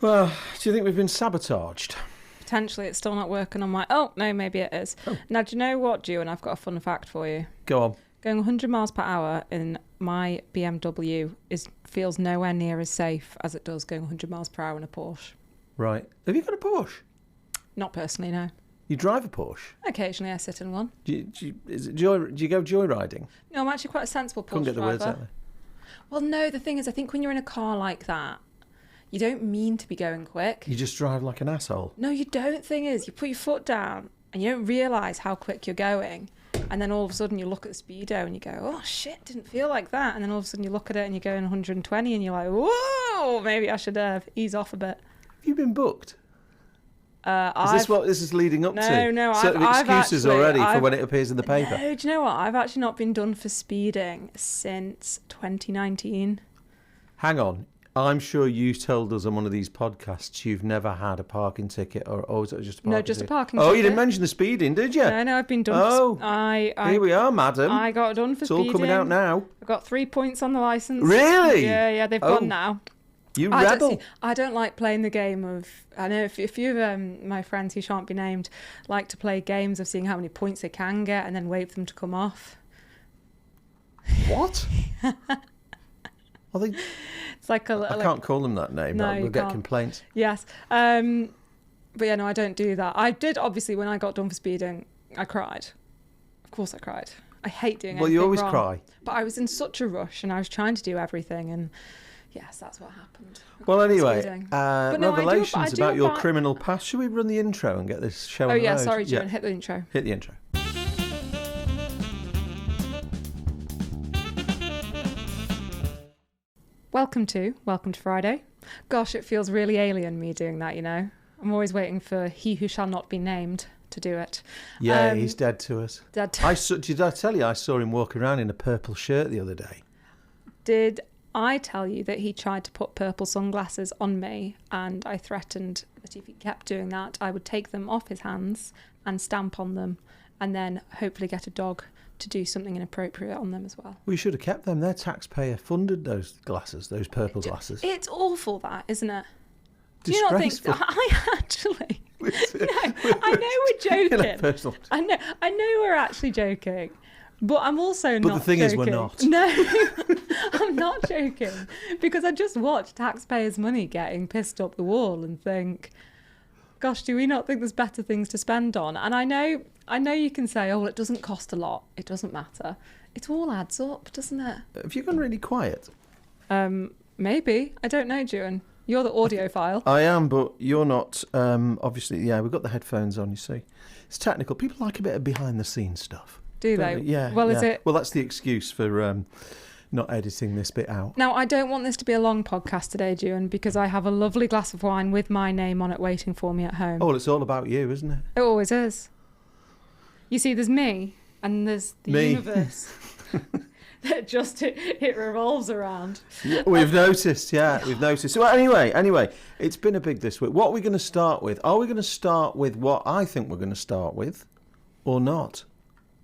Well, do you think we've been sabotaged? Potentially, it's still not working on my... Oh, no, maybe it is. Oh. Now, do you know what, Ewan? I've got a fun fact for you. Go on. Going 100 miles per hour in my BMW feels nowhere near as safe as it does going 100 miles per hour in a Porsche. Right. Have you got a Porsche? Not personally, no. You drive a Porsche? Occasionally, I sit in one. Do you go joyriding? No, I'm actually quite a sensible Porsche Couldn't get the driver. words out there. Well, no, the thing is, I think when you're in a car like that, you don't mean to be going quick. You just drive like an asshole. No, you don't. Thing is, you put your foot down and you don't realise how quick you're going. And then all of a sudden you look at the speedo and you go, oh shit, didn't feel like that. And then all of a sudden you look at it and you're going 120 and you're like, whoa, maybe I should ease off a bit. Have you been booked? Is this what this is leading up to? No, sort of excuses already for when it appears in the paper. No, do you know what? I've actually not been done for speeding since 2019. Hang on. I'm sure you told us on one of these podcasts you've never had a parking ticket, or is it just a parking No, just ticket? a parking ticket. Oh, you didn't mention the speeding, did you? No, I've been done. Here we are, madam. I got done for speeding. It's all coming out now. I got 3 points on the licence. Really? Yeah, they've gone now. You rebel. I don't like playing the game of... I know a few of my friends who shan't be named like to play games of seeing how many points they can get and then wait for them to come off. What? Are they... It's like I can't call them that name. No, we'll get complaints. Yes. But yeah, no, I don't do that. I did, obviously, when I got done for speeding, I cried. Of course I cried. I hate doing anything Well, you always wrong. cry. But I was in such a rush and I was trying to do everything and... Yes, that's what happened. Well, anyway, no, revelations about your criminal past. Should we run the intro and get this show on the road? Sorry, June, hit the intro. Hit the intro. Welcome to Friday. Gosh, it feels really alien me doing that, you know. I'm always waiting for he who shall not be named to do it. Yeah, he's dead to us. Dead did I tell you I saw him walking around in a purple shirt the other day? Did I tell you that he tried to put purple sunglasses on me and I threatened that if he kept doing that, I would take them off his hands and stamp on them and then hopefully get a dog to do something inappropriate on them as well. We should have kept them. They're taxpayer funded, those glasses, those purple glasses. It's awful that, isn't it? Do you not think... I actually... No, I know we're joking. I know we're actually joking. But I'm also not joking. But the thing is, we're not. No, I'm not joking. Because I just watch taxpayers' money getting pissed up the wall and think, gosh, do we not think there's better things to spend on? And I know you can say, oh, well, it doesn't cost a lot. It doesn't matter. It all adds up, doesn't it? Have you gone really quiet? Maybe. I don't know, Juan. You're the audiophile. I am, but you're not. Obviously, yeah, we've got the headphones on, you see. It's technical. People like a bit of behind-the-scenes stuff. Do they? Yeah. Well, yeah. Is it? Well, that's the excuse for not editing this bit out. Now, I don't want this to be a long podcast today, Juan, because I have a lovely glass of wine with my name on it waiting for me at home. Oh, well, it's all about you, isn't it? It always is. You see, there's me, and there's the universe that just it revolves around. Yeah, we've noticed, we've noticed. So anyway, it's been a big this week. What are we going to start with? Are we going to start with what I think we're going to start with, or not?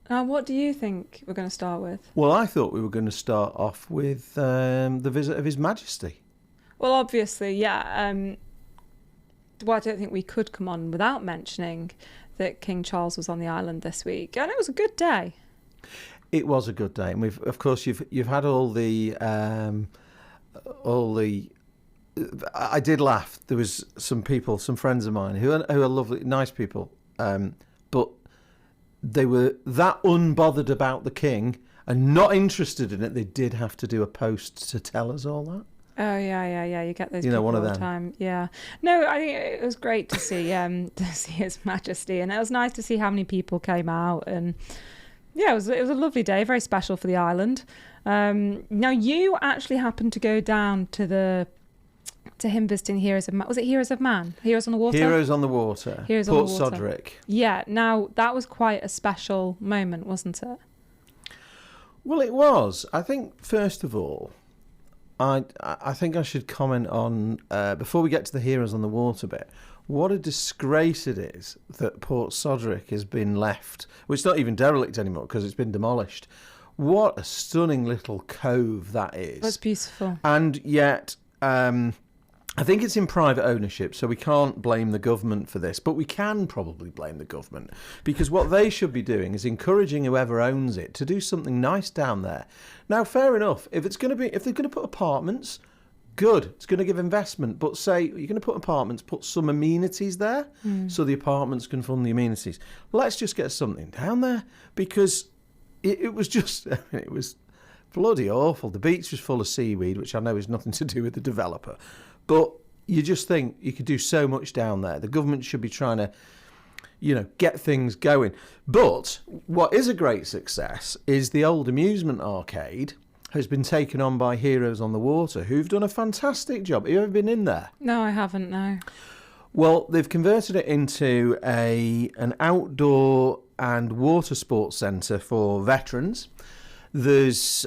Now, what do you think we're going to start with? Well, I thought we were going to start off with the visit of His Majesty. Well, obviously, yeah. Well, I don't think we could come on without mentioning that King Charles was on the island this week, and it was a good day. It was a good day, and of course you've had all the. I did laugh. There was some friends of mine who are lovely, nice people, but they were that unbothered about the king and not interested in it. They did have to do a post to tell us all that. Oh yeah. You get those people one of all them. The time. Yeah. No, I think it was great to see His Majesty, and it was nice to see how many people came out, and yeah, it was a lovely day, very special for the island. Now you actually happened to go down to him visiting Heroes of Man. Was it Heroes of Man? Heroes on the Water? Heroes on the Water. Heroes Port on the Water. Sodrick. Yeah. Now that was quite a special moment, wasn't it? Well, it was. I think first of all, I think I should comment on, before we get to the Heroes on the Water bit, what a disgrace it is that Port Sodrick has been left. Well, it's not even derelict anymore because it's been demolished. What a stunning little cove that is. That's beautiful. And yet, I think it's in private ownership, so we can't blame the government for this, but we can probably blame the government, because what they should be doing is encouraging whoever owns it to do something nice down there. Now, fair enough, if they're going to put apartments, good, it's going to give investment, but say you're going to put apartments, put some amenities there, so the apartments can fund the amenities. Let's just get something down there, because it was just, I mean, it was bloody awful. The beach was full of seaweed, which I know is nothing to do with the developer. But you just think you could do so much down there. The government should be trying to, get things going. But what is a great success is the old amusement arcade has been taken on by Heroes on the Water, who've done a fantastic job. Have you ever been in there? No, I haven't, no. Well, they've converted it into an outdoor and water sports centre for veterans. There's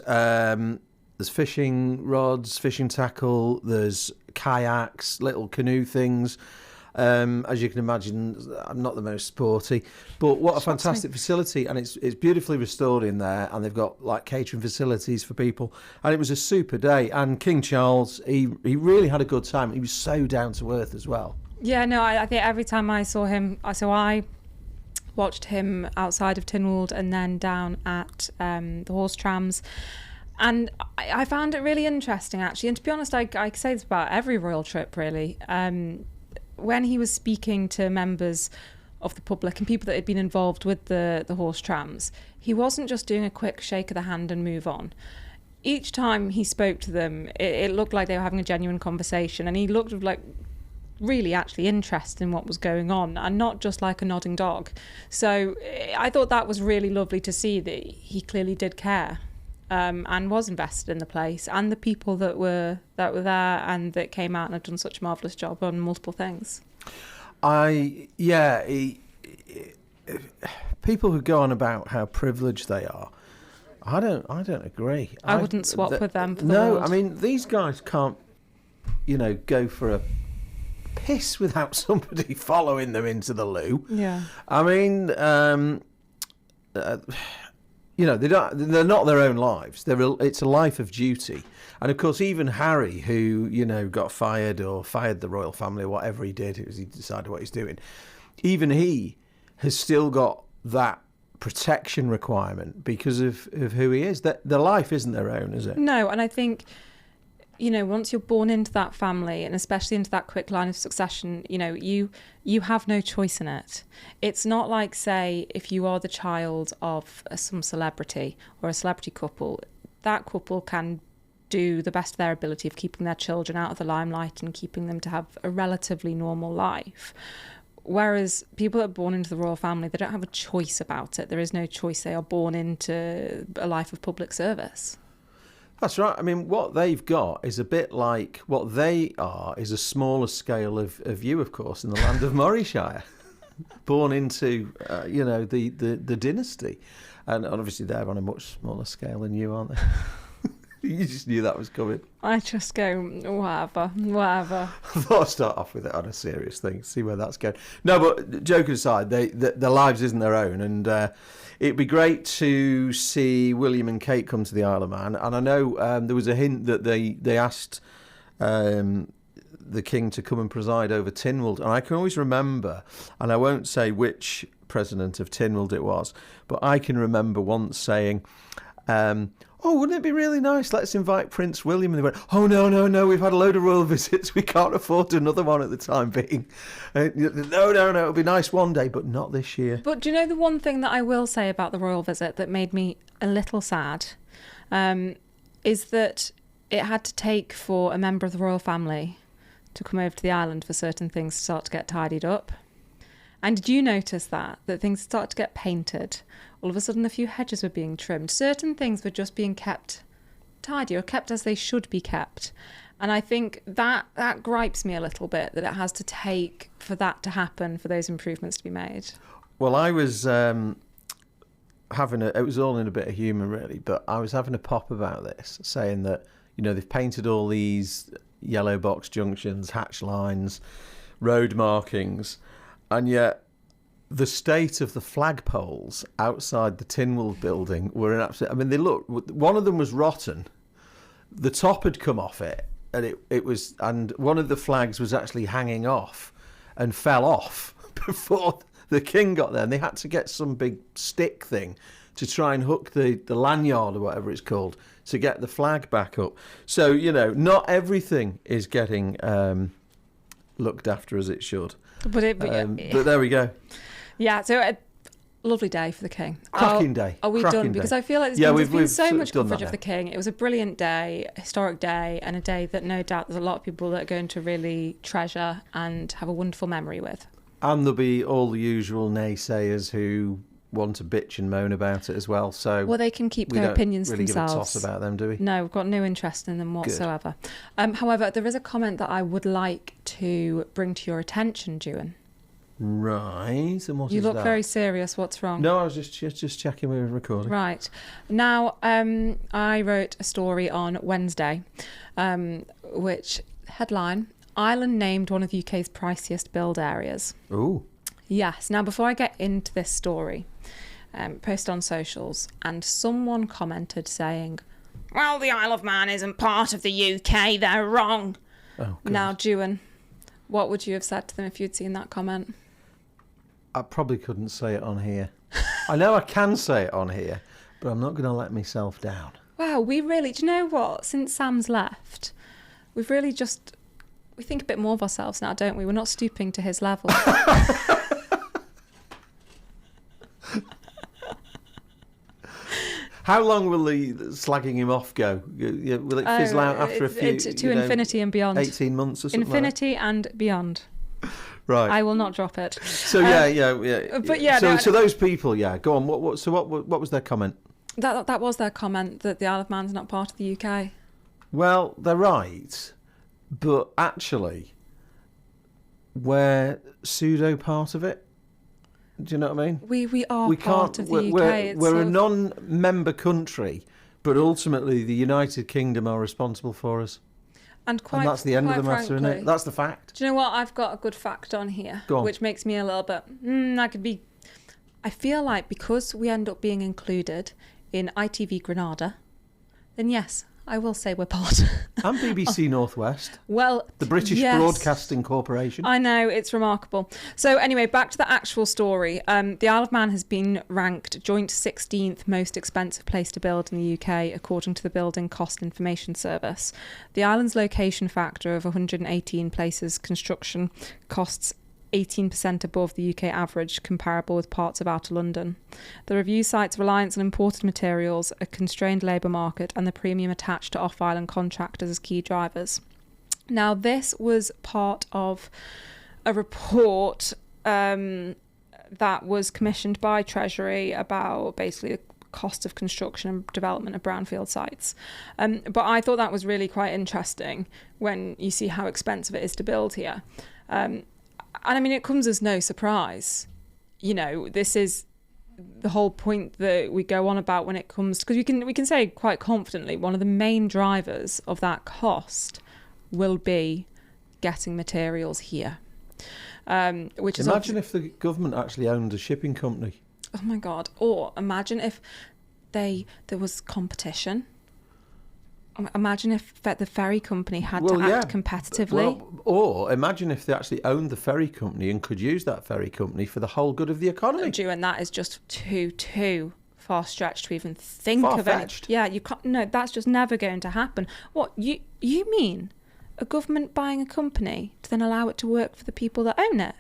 fishing rods, fishing tackle, there's kayaks, little canoe things. As you can imagine, I'm not the most sporty, but what a fantastic facility, and it's beautifully restored in there, and they've got like catering facilities for people, and it was a super day. And King Charles, he really had a good time. He was so down to earth as well. Yeah, no, I think every time I saw him, I watched him outside of Tynwald and then down at the horse trams. And I found it really interesting, actually. And to be honest, I say this about every royal trip, really. When he was speaking to members of the public and people that had been involved with the horse trams, he wasn't just doing a quick shake of the hand and move on. Each time he spoke to them, it looked like they were having a genuine conversation, and he looked like really actually interested in what was going on, and not just like a nodding dog. So I thought that was really lovely to see, that he clearly did care. And was invested in the place and the people that were there and that came out and have done such a marvellous job on multiple things. People who go on about how privileged they are, I don't agree. I wouldn't swap with them for the No, world. I mean, these guys can't, go for a piss without somebody following them into the loo. Yeah. I mean, they're not their own lives. It's a life of duty. And of course, even Harry, who, got fired or fired the royal family or whatever he did, as he decided what he's doing, even he has still got that protection requirement because of who he is. That their life isn't their own, is it? No, and I think, once you're born into that family, and especially into that quick line of succession, you have no choice in it. It's not like, say, if you are the child of some celebrity or a celebrity couple, that couple can do the best of their ability of keeping their children out of the limelight and keeping them to have a relatively normal life. Whereas people that are born into the royal family, they don't have a choice about it. There is no choice. They are born into a life of public service. That's right. I mean, what they've got is a bit like what they are is a smaller scale of you, of course, in the land of Morayshire, born into, the dynasty. And obviously they're on a much smaller scale than you, aren't they? You just knew that was coming. I just go, whatever. I thought I'd start off with it on a serious thing, see where that's going. No, but joking aside, their lives isn't their own, and it'd be great to see William and Kate come to the Isle of Man. And I know there was a hint that they asked the King to come and preside over Tynwald. And I can always remember, and I won't say which president of Tynwald it was, but I can remember once saying, wouldn't it be really nice? Let's invite Prince William. And they went, oh, no, we've had a load of royal visits. We can't afford another one at the time being. No, it'll be nice one day, but not this year. But do you know the one thing that I will say about the royal visit that made me a little sad is that it had to take for a member of the royal family to come over to the island for certain things to start to get tidied up. And did you notice that things start to get painted? All of a sudden, a few hedges were being trimmed. Certain things were just being kept tidy or kept as they should be kept. And I think that gripes me a little bit, that it has to take for that to happen, for those improvements to be made. Well, I was it was all in a bit of humour, really, but I was having a pop about this, saying that, they've painted all these yellow box junctions, hatch lines, road markings, and yet the state of the flagpoles outside the Tynwald building were an absolute... I mean, they look... One of them was rotten. The top had come off it. and one of the flags was actually hanging off and fell off before the king got there, and they had to get some big stick thing to try and hook the lanyard or whatever it's called to get the flag back up. So, not everything is getting looked after as it should. But there we go. Yeah, so a lovely day for the king. Cracking day. Are we Cracking done? Day. Because I feel like there's been so much coverage of the king. It was a brilliant day, a historic day, and a day that no doubt there's a lot of people that are going to really treasure and have a wonderful memory with. And there'll be all the usual naysayers who want to bitch and moan about it as well. So they can keep their opinions really themselves. Give a toss about them, do we? No, we've got no interest in them whatsoever. However, there is a comment that I would like to bring to your attention, Juan. Right, and what you is look that? very serious. What's wrong? No, I was just checking we were recording. Right. Now, I wrote a story on Wednesday, which headline, Ireland named one of the UK's priciest build areas. Ooh. Yes. Now, before I get into this story, post on socials, and someone commented saying, well, the Isle of Man isn't part of the UK, they're wrong. Oh, God. Now, Juan, what would you have said to them if you'd seen that comment? I probably couldn't say it on here. I know I can say it on here, but I'm not going to let myself down. Wow, do you know what? Since Sam's left, we've really we think a bit more of ourselves now, don't we? We're not stooping to his level. How long will the slagging him off go? Will it fizzle out after a few... to infinity and beyond. 18 months or something Infinity and beyond. Right. I will not drop it. So, yeah. But yeah... So those people, go on. What was their comment? That was their comment, that the Isle of Man's not part of the UK. Well, they're right. But actually, we're pseudo part of it. Do you know what I mean? We are part of the UK. We're a non-member country, but ultimately the United Kingdom are responsible for us. And that's the end of the matter, isn't it? That's the fact. Do you know what? I've got a good fact on here, which makes me a little bit... I feel like because we end up being included in ITV Granada, then yes, I will say we're part. And BBC Northwest. Well, the British Broadcasting Corporation. I know, it's remarkable. So anyway, back to the actual story. The Isle of Man has been ranked joint 16th most expensive place to build in the UK, according to the Building Cost Information Service. The island's location factor of 118 places construction costs 18% above the UK average, comparable with parts of outer London. The review cites reliance on imported materials, a constrained labour market, and the premium attached to off-island contractors as key drivers. Now, this was part of a report that was commissioned by Treasury about basically the cost of construction and development of brownfield sites. But I thought that was really quite interesting when you see how expensive it is to build here. And I mean, it comes as no surprise. This is the whole point that we go on about when it comes, because we can say quite confidently one of the main drivers of that cost will be getting materials here. Which is imagine if the government actually owned a shipping company. Oh my God! Or imagine if there was competition. Imagine if the ferry company had to act competitively. Or imagine if they actually owned the ferry company and could use that ferry company for the whole good of the economy. And that is just too far-stretched to even think of it. Yeah, you can't. No, that's just never going to happen. What, you mean a government buying a company to then allow it to work for the people that own it?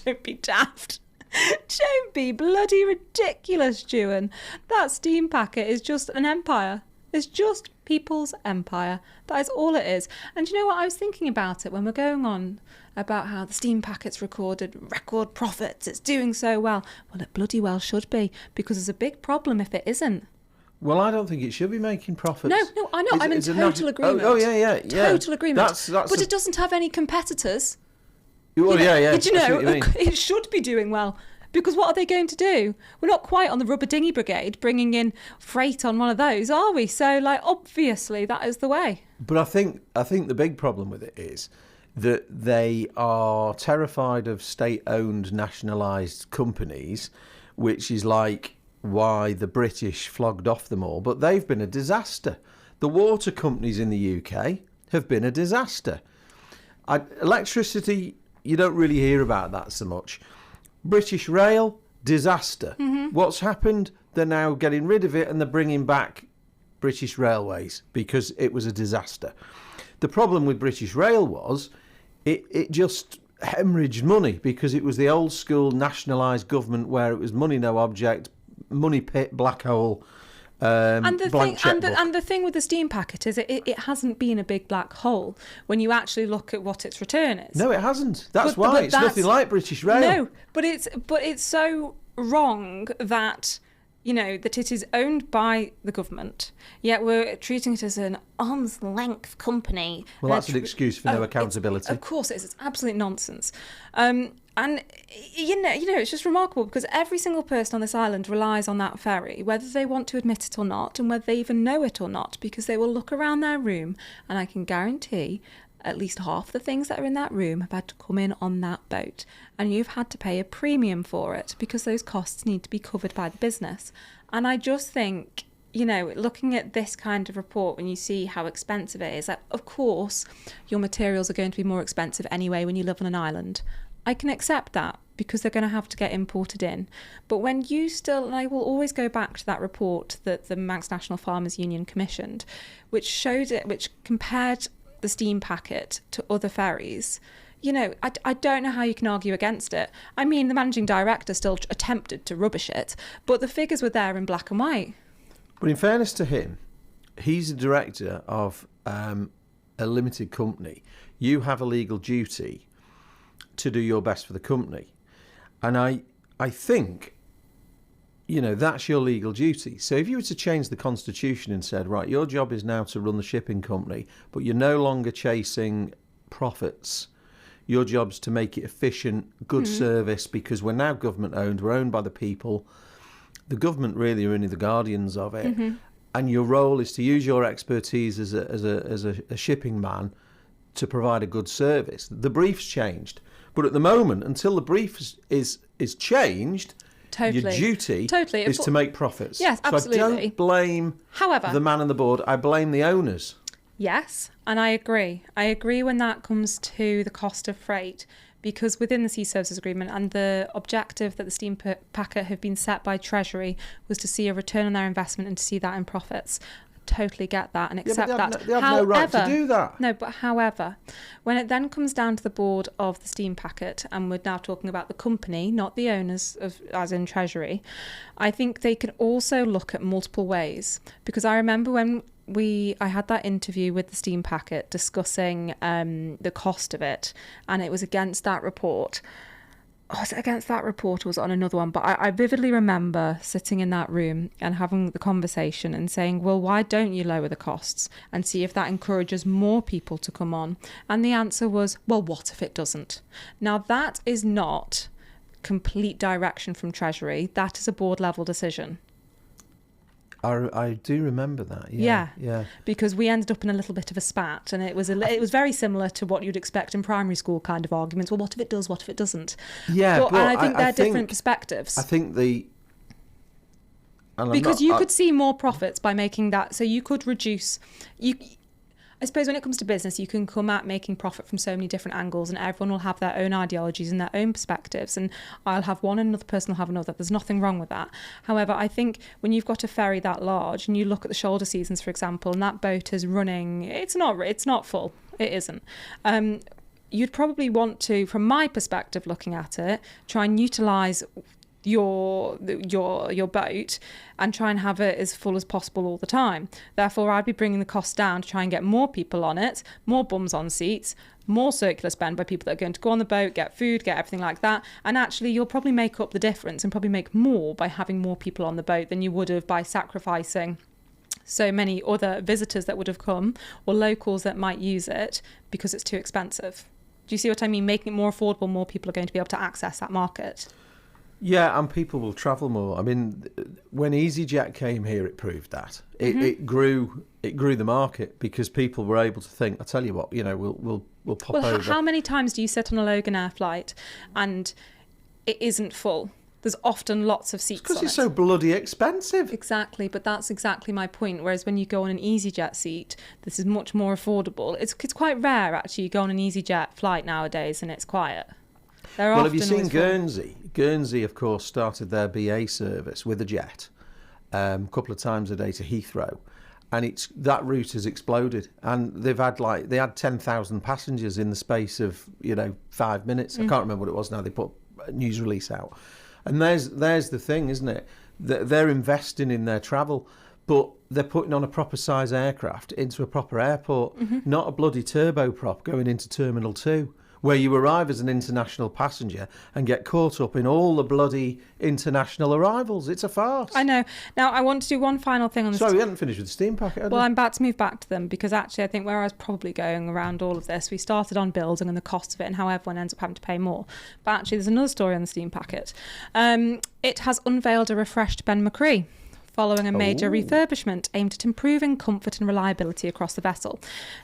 Don't be daft. Don't be bloody ridiculous, Juan. That steam packet is just an empire. It's just people's empire. That is all it is. And you know what? I was thinking about it when we're going on about how the steam packet's recorded record profits. It's doing so well. Well, it bloody well should be, because there's a big problem if it isn't. Well, I don't think it should be making profits. No, I know. I'm in total agreement. Oh, yeah. Total agreement. But it doesn't have any competitors. Well, yeah. Did you know it should be doing well? Because what are they going to do? We're not quite on the rubber dinghy brigade bringing in freight on one of those, are we? So, obviously, that is the way. But I think the big problem with it is that they are terrified of state-owned, nationalised companies, which is why the British flogged off them all. But they've been a disaster. The water companies in the UK, have been a disaster. Electricity, you don't really hear about that so much. British Rail, disaster. What's happened? They're now getting rid of it and they're bringing back British Railways because it was a disaster. The problem with British Rail was it just hemorrhaged money because it was the old school nationalised government where it was money no object, money pit, black hole, and the blank checkbook. And the thing with the steam packet is it hasn't been a big black hole when you actually look at what its return is. No, it hasn't. That's why it's nothing like British Rail. No, but it's so wrong that, that it is owned by the government, yet we're treating it as an arm's length company. Well, that's an excuse for no accountability. Of course it is. It's absolute nonsense. And it's just remarkable because every single person on this island relies on that ferry, whether they want to admit it or not, and whether they even know it or not, because they will look around their room, and I can guarantee at least half the things that are in that room have had to come in on that boat, and you've had to pay a premium for it because those costs need to be covered by the business. And I just think, looking at this kind of report, when you see how expensive it is, of course your materials are going to be more expensive anyway when you live on an island. I can accept that because they're going to have to get imported in. But when you still, and I will always go back to that report that the Manx National Farmers Union commissioned, which compared the steam packet to other ferries, I don't know how you can argue against it. I mean, the managing director still attempted to rubbish it, but the figures were there in black and white. But in fairness to him, he's a director of a limited company. You have a legal duty to do your best for the company. And I think, that's your legal duty. So if you were to change the constitution and said, right, your job is now to run the shipping company, but you're no longer chasing profits. Your job's to make it efficient, good service, because we're now government owned. We're owned by the people. The government really are only the guardians of it. And your role is to use your expertise as a shipping man to provide a good service. The brief's changed. But at the moment, until the brief is changed, your duty is to make profits. Yes, absolutely. So I don't blame the man on the board. I blame the owners. Yes, and I agree. I agree when that comes to the cost of freight, because within the Sea Services Agreement and the objective that the steam packet have been set by Treasury was to see a return on their investment and to see that in profits. Totally get that and accept that. They have no right to do that. No, but however, when it then comes down to the board of the steam packet, and we're now talking about the company, not the owners, as in Treasury, I think they can also look at multiple ways. Because I remember when I had that interview with the steam packet discussing the cost of it, and it was against that report. Was it against that report or was it on another one? But I vividly remember sitting in that room and having the conversation and saying, well, why don't you lower the costs and see if that encourages more people to come on? And the answer was, well, what if it doesn't? Now, that is not complete direction from Treasury. That is a board level decision. I do remember that. Yeah. Because we ended up in a little bit of a spat, and it was very similar to what you'd expect in primary school kind of arguments. Well, what if it does? What if it doesn't? Yeah, but I think they're different perspectives. I think because you could see more profits by making that. So you could reduce. I suppose when it comes to business, you can come at making profit from so many different angles, and everyone will have their own ideologies and their own perspectives, and I'll have one and another person will have another. There's nothing wrong with that. However, I think when you've got a ferry that large and you look at the shoulder seasons, for example, and that boat is running, it's not full. It isn't. You'd probably want to, from my perspective looking at it, try and utilise your boat and try and have it as full as possible all the time. Therefore, I'd be bringing the cost down to try and get more people on it, more bums on seats, more circular spend by people that are going to go on the boat, get food, get everything like that. And actually, you'll probably make up the difference and probably make more by having more people on the boat than you would have by sacrificing so many other visitors that would have come or locals that might use it because it's too expensive. Do you see what I mean? Making it more affordable, more people are going to be able to access that market. Yeah, and people will travel more. I mean, when EasyJet came here, it proved that it grew the market because people were able to think, I tell you what, we'll pop over. How many times do you sit on a Loganair flight and it isn't full? there's often lots of seats Because on it's it. so bloody expensive. Exactly, but that's exactly my point. Whereas when you go on an EasyJet seat, this is much more affordable. It's quite rare, actually, you go on an EasyJet flight nowadays and it's quiet. Well, have you seen Guernsey? Guernsey, of course, started their BA service with a jet a couple of times a day to Heathrow. And that route has exploded. And they had 10,000 passengers in the space of, 5 minutes. I can't remember what it was now. They put a news release out. And there's the thing, isn't it? They're investing in their travel, but they're putting on a proper size aircraft into a proper airport, not a bloody turboprop going into Terminal 2, where you arrive as an international passenger and get caught up in all the bloody international arrivals. It's a farce. I know. Now, I want to do one final thing on this. Sorry, we hadn't finished with the steam packet, had we? Well, I'm about to move back to them because actually I think where I was probably going around all of this, we started on building and the cost of it and how everyone ends up having to pay more. But actually there's another story on the steam packet. It has unveiled a refreshed Ben McCree following a major refurbishment aimed at improving comfort and reliability across the vessel.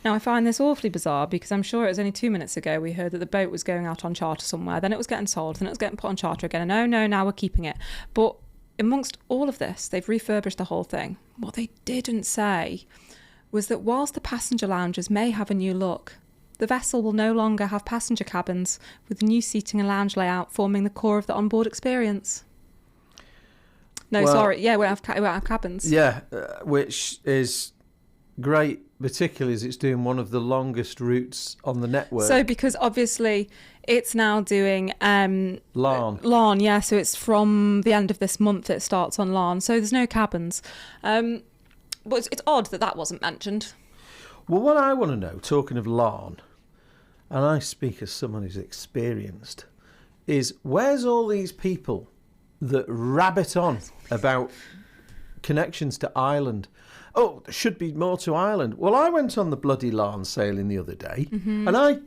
Now, I find this awfully bizarre because I'm sure it was only 2 minutes ago we heard that the boat was going out on charter somewhere, then it was getting sold, then it was getting put on charter again, and oh no, now we're keeping it. But amongst all of this, they've refurbished the whole thing. What they didn't say was that whilst the passenger lounges may have a new look, the vessel will no longer have passenger cabins, with new seating and lounge layout forming the core of the onboard experience. No, Well, sorry. Yeah, we won't have cabins. Yeah, which is great, particularly as it's doing one of the longest routes on the network. So because obviously it's now doing Larne, yeah. So it's from the end of this month it starts on Larne. So there's no cabins. But it's odd that wasn't mentioned. Well, what I want to know, talking of Larne, and I speak as someone who's experienced, is where's all these people that rabbit on about connections to Ireland? Oh, there should be more to Ireland. Well, I went on the bloody Larne sailing the other day, and I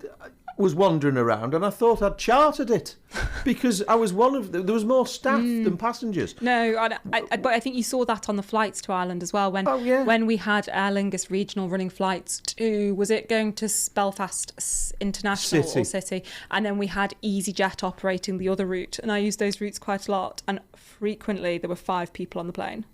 was wandering around, and I thought I'd chartered it because I was there was more staff than passengers. No, but I think you saw that on the flights to Ireland as well. When we had Aer Lingus regional running flights to, was it going to Belfast International or City? And then we had EasyJet operating the other route. And I used those routes quite a lot. And frequently there were 5 people on the plane.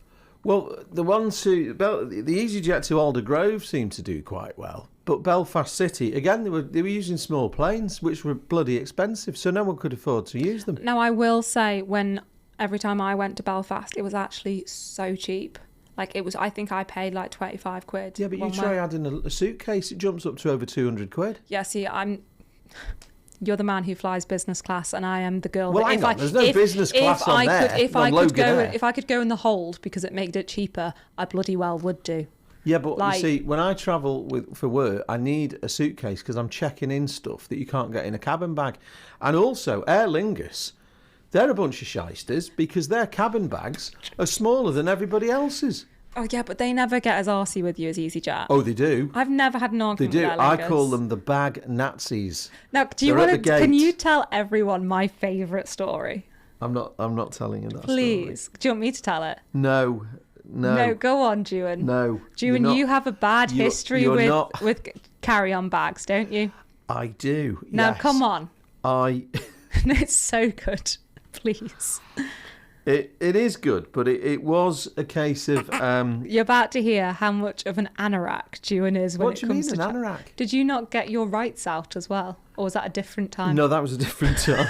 Well, the EasyJet to Aldergrove seemed to do quite well. But Belfast City, again, they were using small planes, which were bloody expensive, so no one could afford to use them. Now, I will say, every time I went to Belfast, it was actually so cheap. Like, it was, I think I paid like 25 quid. Yeah, but you try adding a suitcase, it jumps up to over 200 quid. Yeah, see, you're the man who flies business class, and I am the girl. Well, there's no business class on there. If I could go in the hold because it made it cheaper, I bloody well would do. Yeah, but you see, when I travel for work, I need a suitcase because I'm checking in stuff that you can't get in a cabin bag. And also, Aer Lingus, they're a bunch of shysters because their cabin bags are smaller than everybody else's. Oh, yeah, but they never get as arsey with you as EasyJet. Oh, they do. I've never had an argument with Aer Lingus. I call them the bag Nazis. Now, can you tell everyone my favourite story? I'm not telling you that Please. story. Do you want me to tell it? No, go on, Juan. No. Juan, you have a bad history with carry-on bags, don't you? I do, Now, yes. come on. No, it's so good. Please. It is good, but it was a case of... You're about to hear how much of an anorak Juan is when what it comes to... What do you mean, an anorak? Did you not get your rights out as well? Or was that a different time? No, that was a different time.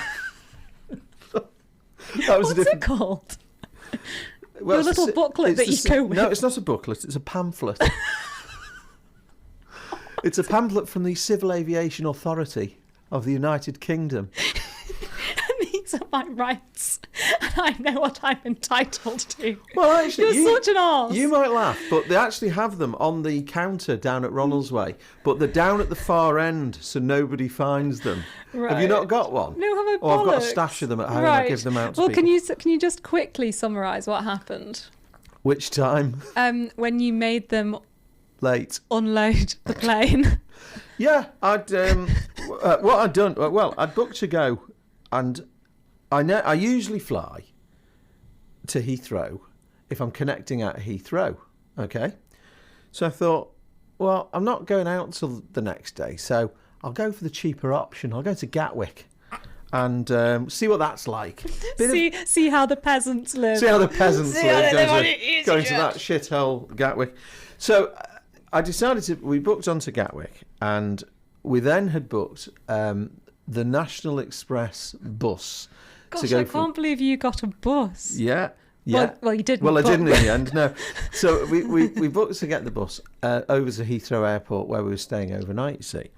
What's it called? Your little booklet that you go with. No, it's not a booklet. It's a pamphlet. It's a pamphlet from the Civil Aviation Authority of the United Kingdom. And these are my rights. And I know what I'm entitled to. Well, actually, You're such an arse. You might laugh, but they actually have them on the counter down at Ronaldsway. But they're down at the far end, so nobody finds them. Right. Have you not got one? No, have I bollocks? Or I've got a stash of them at home. Right. I give them out to people. people. Can you just quickly summarise what happened? Which time? When you made them Late. Unload the plane. Yeah, what I'd done. Well, I'd booked to go, and I usually fly to Heathrow if I'm connecting at Heathrow. Okay, so I thought, well, I'm not going out till the next day, so I'll go for the cheaper option. I'll go to Gatwick, and see what that's like. See how the peasants live. See how the peasants live. Going to that shithole Gatwick. So I decided we booked onto Gatwick, and we then had booked the National Express bus. Gosh, to go I can't believe you got a bus. Yeah. Well, you didn't. Well, I didn't in the end, no. So we booked to get the bus over to Heathrow Airport, where we were staying overnight, you see.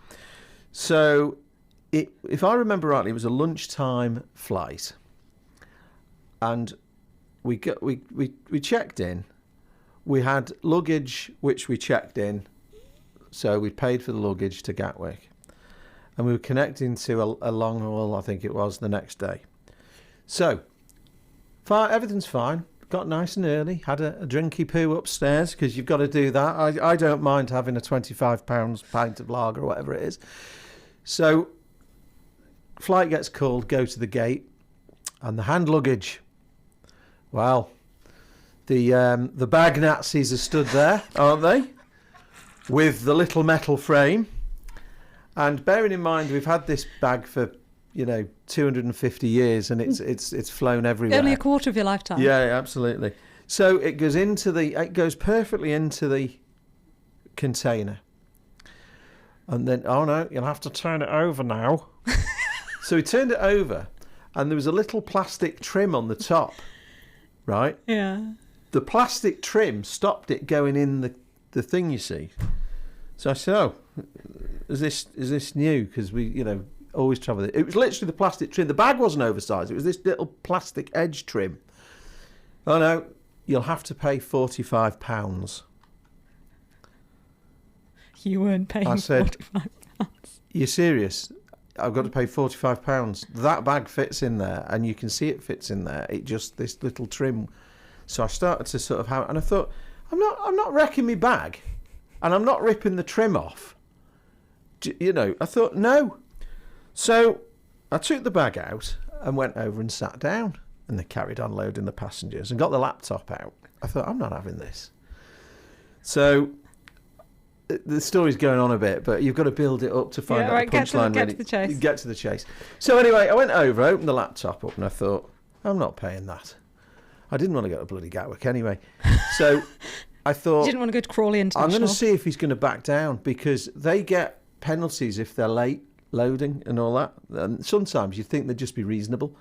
So if I remember rightly, it was a lunchtime flight. And we checked in. We had luggage, which we checked in. So we paid for the luggage to Gatwick. And we were connecting to a long haul, I think it was, the next day. So everything's fine. Got nice and early. Had a drinky poo upstairs, because you've got to do that. I don't mind having a £25 pint of lager or whatever it is. So flight gets called, go to the gate, and the hand luggage. Well, the bag Nazis are stood there, aren't they? With the little metal frame. And bearing in mind, we've had this bag for 250 years, and it's flown everywhere. Only a quarter of your lifetime. Yeah, absolutely. So it goes perfectly into the container. And then, oh no, you'll have to turn it over now. So we turned it over, and there was a little plastic trim on the top, right? Yeah. The plastic trim stopped it going in the thing, you see. So I said, oh, is this new? Because we, always travel with it. It was literally the plastic trim. The bag wasn't oversized. It was this little plastic edge trim. Oh no, you'll have to pay £45. You weren't paying I said, £45. You're serious? I've got to pay £45. That bag fits in there, and you can see it fits in there. It just, this little trim. So I started to sort of have, and I thought, I'm not wrecking my bag, and I'm not ripping the trim off. I thought, no. So I took the bag out and went over and sat down, and they carried on loading the passengers and got the laptop out. I thought, I'm not having this. So the story's going on a bit, but you've got to build it up to find out the punchline. Get to the chase. Get to the chase. So anyway, I went over, opened the laptop up, and I thought, I'm not paying that. I didn't want to go to bloody Gatwick anyway. So I thought, you didn't want to go to Crawley International. I'm going to see if he's going to back down, because they get penalties if they're late loading and all that. And sometimes you'd think they'd just be reasonable.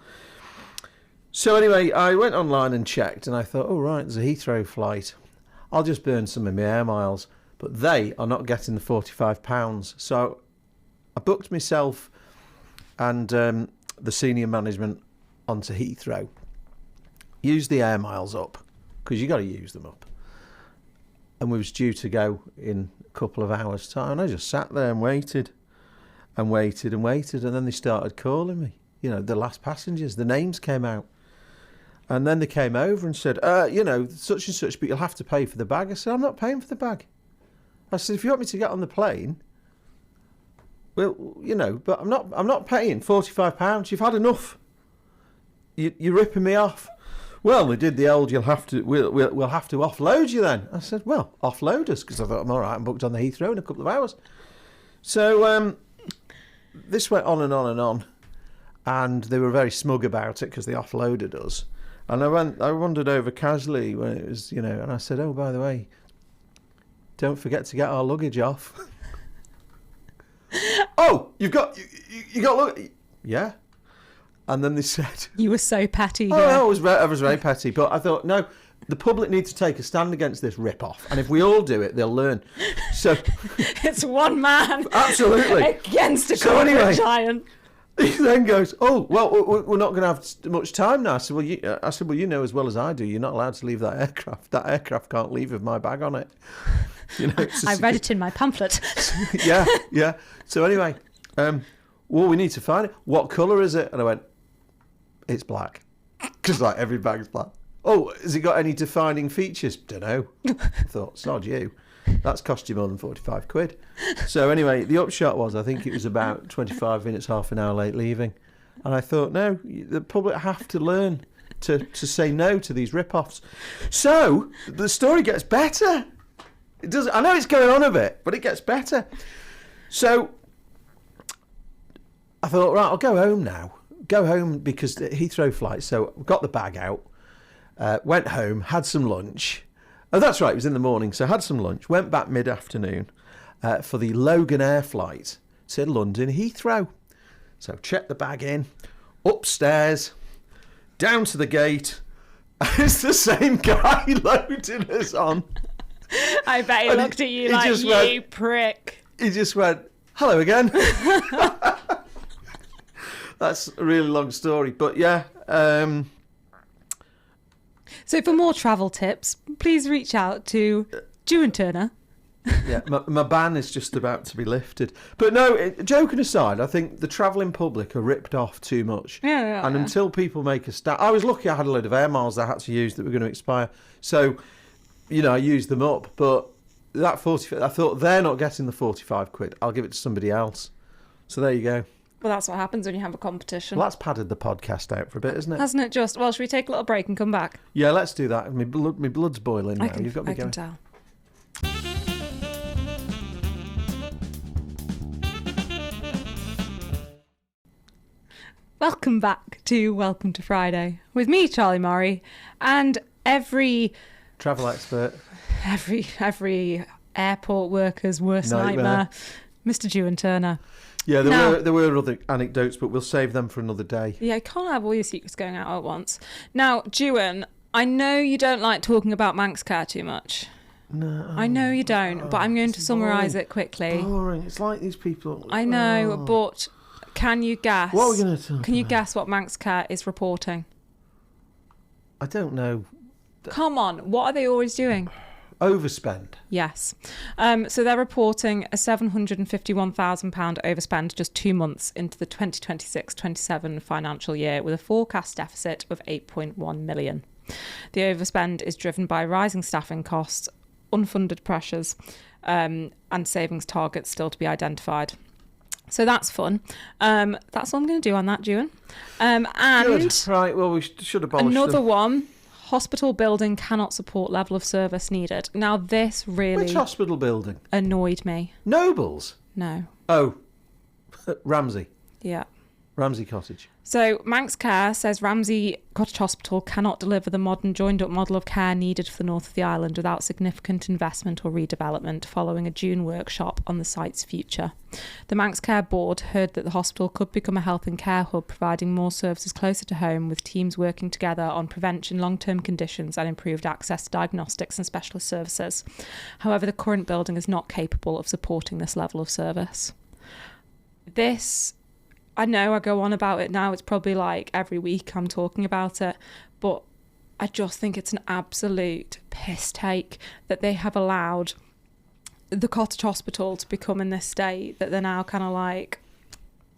So anyway, I went online and checked, and I thought, oh right, there's a Heathrow flight. I'll just burn some of my air miles. But they are not getting the £45. So I booked myself and the senior management onto Heathrow. Used the air miles up, because you got to use them up. And we was due to go in a couple of hours' time. And I just sat there and waited and waited and waited. And then they started calling me. The last passengers, the names came out. And then they came over and said, such and such, but you'll have to pay for the bag. I said, I'm not paying for the bag. I said, if you want me to get on the plane, well, but I'm not paying £45. You've had enough. You're ripping me off. Well, they did the old, we'll have to offload you then. I said, well, offload us, because I thought, I'm all right, I'm booked on the Heathrow in a couple of hours. So this went on and on and on, and they were very smug about it because they offloaded us. And I wandered over casually when it was, and I said, oh, by the way, don't forget to get our luggage off. Oh, you got luggage? Yeah. And then they said... You were so petty. Oh, no, I was very petty. But I thought, no, the public need to take a stand against this rip-off. And if we all do it, they'll learn. So it's one man. Absolutely. Against a corporate giant. He then goes, oh, well, we're not going to have much time now. I said, well, you know as well as I do, you're not allowed to leave that aircraft. That aircraft can't leave with my bag on it. I read it in my pamphlet. Yeah. So anyway, well, we need to find it. What colour is it? And I went, it's black. Because every bag's black. Oh, has it got any defining features? Don't know. I thought, sod you. That's cost you more than £45. So anyway, the upshot was, I think it was about 25 minutes, half an hour late leaving. And I thought, no, the public have to learn to say no to these rip-offs. So the story gets better. It does. I know it's going on a bit, but it gets better. So I thought, right, I'll go home now, go home because Heathrow flight. So got the bag out, went home, had some lunch. Oh, that's right, it was in the morning. So had some lunch, went back mid-afternoon for the Logan Air flight to London Heathrow. So checked the bag in, upstairs, down to the gate. It's the same guy loading us on. I bet he looked at you like, you went, prick. He just went, hello again. That's a really long story. But yeah. So for more travel tips, please reach out to Juan Turner. Yeah, my ban is just about to be lifted. But no, joking aside, I think the travelling public are ripped off too much. Yeah. And until people make a start... I was lucky I had a load of air miles I had to use that were going to expire. So, I used them up. But that 40, I thought, they're not getting the 45 quid. I'll give it to somebody else. So there you go. Well, that's what happens when you have a competition. Well, that's padded the podcast out for a bit, isn't it? Hasn't it just? Well, should we take a little break and come back? Yeah, let's do that. My blood's boiling now. You've got me going. I can tell. Welcome back to Welcome to Friday with me, Charlie Murray, and every travel expert, every airport worker's worst nightmare, Mr. Juan Turner. Yeah, there were other anecdotes, but we'll save them for another day. Yeah, I can't have all your secrets going out at once. Now, Juan, I know you don't like talking about Manx care too much. No, I know you don't, but I'm going to summarise it quickly. Boring. It's like these people. I know, but can you guess? What are we going to talk Can you about? guess what Manx care is reporting? I don't know. Come on, what are they always doing? Overspend. Yes. So they're reporting a £751,000 overspend just 2 months into the 2026-27 financial year, with a forecast deficit of 8.1 million. The overspend is driven by rising staffing costs, unfunded pressures, and savings targets still to be identified. So that's fun. That's all I'm going to do on that, Juan. And good. Right, well, we should abolish another them. one. Hospital building cannot support level of service needed. Now, this really... Which hospital building? Annoyed me. Nobles? No. Oh, Ramsey. Yeah. Ramsey Cottage. So Manx Care says Ramsey Cottage Hospital cannot deliver the modern joined-up model of care needed for the north of the island without significant investment or redevelopment, following a June workshop on the site's future. The Manx Care board heard that the hospital could become a health and care hub, providing more services closer to home, with teams working together on prevention, long-term conditions and improved access to diagnostics and specialist services. However, the current building is not capable of supporting this level of service. This... I know I go on about it now. It's probably like every week I'm talking about it. But I just think it's an absolute piss take that they have allowed the cottage hospital to become in this state that they're now kind of like,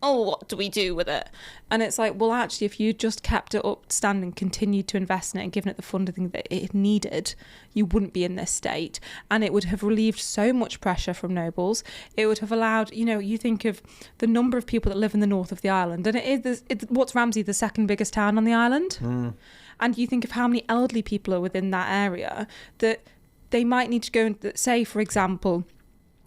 oh, what do we do with it? And it's like, well, actually, if you just kept it up standing, continued to invest in it and given it the funding that it needed, you wouldn't be in this state. And it would have relieved so much pressure from nobles. It would have allowed, you think of the number of people that live in the north of the island. And what's Ramsey, the second biggest town on the island? Mm. And you think of how many elderly people are within that area, that they might need to go and, say, for example...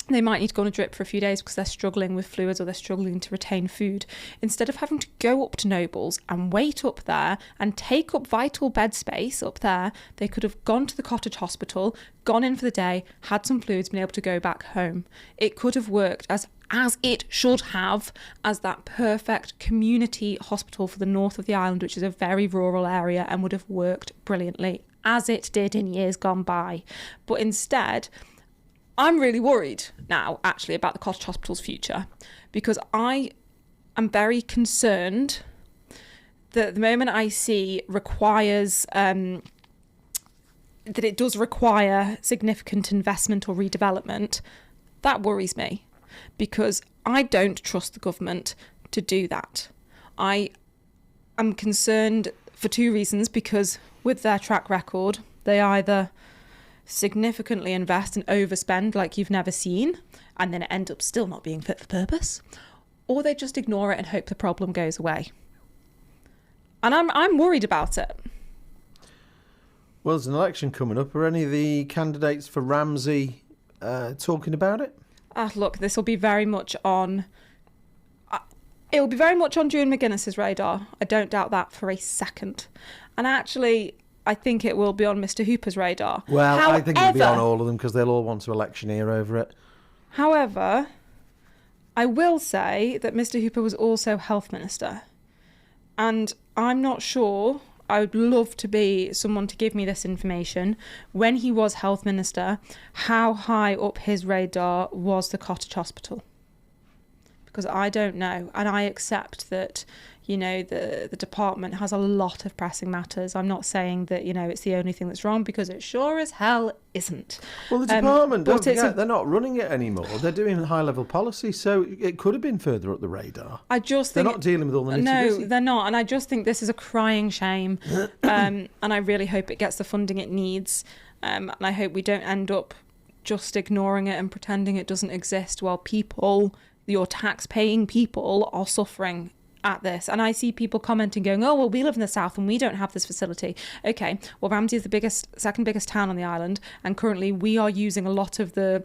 They might need to go on a drip for a few days because they're struggling with fluids or they're struggling to retain food. Instead of having to go up to Nobles and wait up there and take up vital bed space up there, they could have gone to the cottage hospital, gone in for the day, had some fluids, been able to go back home. It could have worked as it should have, as that perfect community hospital for the north of the island, which is a very rural area, and would have worked brilliantly, as it did in years gone by. But instead... I'm really worried now, actually, about the cottage hospital's future, because I am very concerned that the moment I see requires, that it does require significant investment or redevelopment, that worries me, because I don't trust the government to do that. I am concerned for two reasons, because with their track record, they either... significantly invest and overspend like you've never seen, and then it ends up still not being fit for purpose, or they just ignore it and hope the problem goes away. And I'm worried about it. Well, there's an election coming up. Are any of the candidates for Ramsey talking about it? Look, this will be very much on... It will be very much on June McGuinness's radar. I don't doubt that for a second. And actually, I think it will be on Mr. Hooper's radar. Well, I think it'll be on all of them because they'll all want to electioneer over it. However, I will say that Mr. Hooper was also health minister. And I'm not sure, I would love to be someone to give me this information. When he was health minister, how high up his radar was the cottage hospital? Because I don't know. And I accept that, you know, the department has a lot of pressing matters. I'm not saying that, you know, it's the only thing that's wrong, because it sure as hell isn't. Well, the department, don't forget, they're not running it anymore. They're doing high-level policy, so it could have been further up the radar. I just think... They're not dealing with all the nitty-gritty. No, they're not. And I just think this is a crying shame. And I really hope it gets the funding it needs. And I hope we don't end up just ignoring it and pretending it doesn't exist while people, your tax-paying people, are suffering at this. And I see people commenting going, oh, well, we live in the south and we don't have this facility. Okay, well, Ramsey is the second biggest town on the island, and currently we are using a lot of the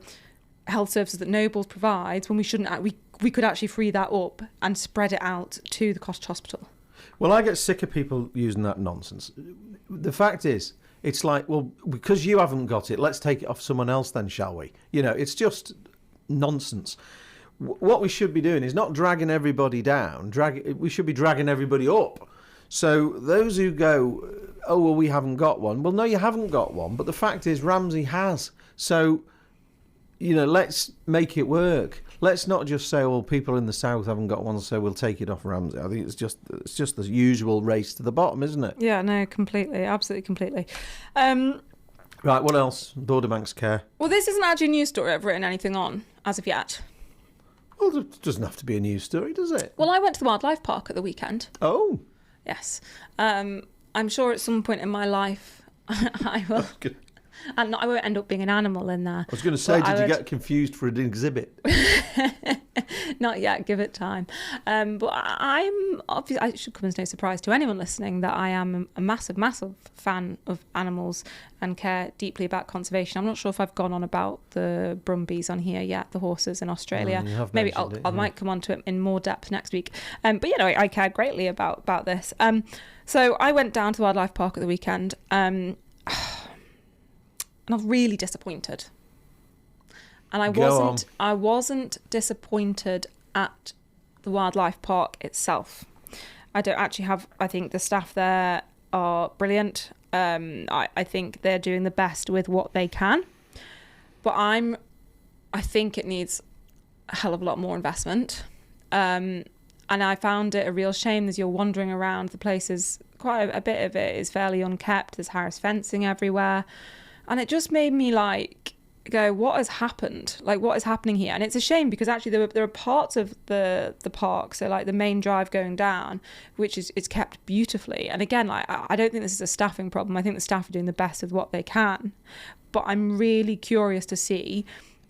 health services that Nobles provides when we shouldn't. We could actually free that up and spread it out to the cottage hospital. Well, I get sick of people using that nonsense. The fact is, it's like, well, because you haven't got it, let's take it off someone else then, shall we? You know, it's just nonsense. What we should be doing is not dragging everybody down. We should be dragging everybody up. So those who go, oh, well, we haven't got one. Well, no, you haven't got one. But the fact is, Ramsey has. So, you know, let's make it work. Let's not just say, well, people in the south haven't got one, so we'll take it off Ramsey. I think it's just the usual race to the bottom, isn't it? Yeah, no, completely, absolutely, completely. Right, what else? Border Manx care. Well, this isn't actually a news story I've written anything on as of yet. Well, it doesn't have to be a news story, does it? Well, I went to the wildlife park at the weekend. Oh. Yes. I'm sure at some point in my life I will... And I won't end up being an animal in there. I was going to say, did you get confused for an exhibit? Not yet, give it time. But I'm obviously, I should come as no surprise to anyone listening that I am a massive, massive fan of animals and care deeply about conservation. I'm not sure if I've gone on about the brumbies on here yet, the horses in Australia. Maybe I might come on to it in more depth next week. But you know, I care greatly about this. So I went down to the wildlife park at the weekend. And I'm really disappointed. And I wasn't disappointed at the wildlife park itself. I don't actually have, I think the staff there are brilliant. I think they're doing the best with what they can. But I think it needs a hell of a lot more investment. And I found it a real shame as you're wandering around. The place is quite a bit of it is fairly unkept. There's Harris fencing everywhere. And it just made me go, what has happened? Like, what is happening here? And it's a shame because actually there are parts of the park, so like the main drive going down, which is kept beautifully. And again, like, I don't think this is a staffing problem. I think the staff are doing the best with what they can. But I'm really curious to see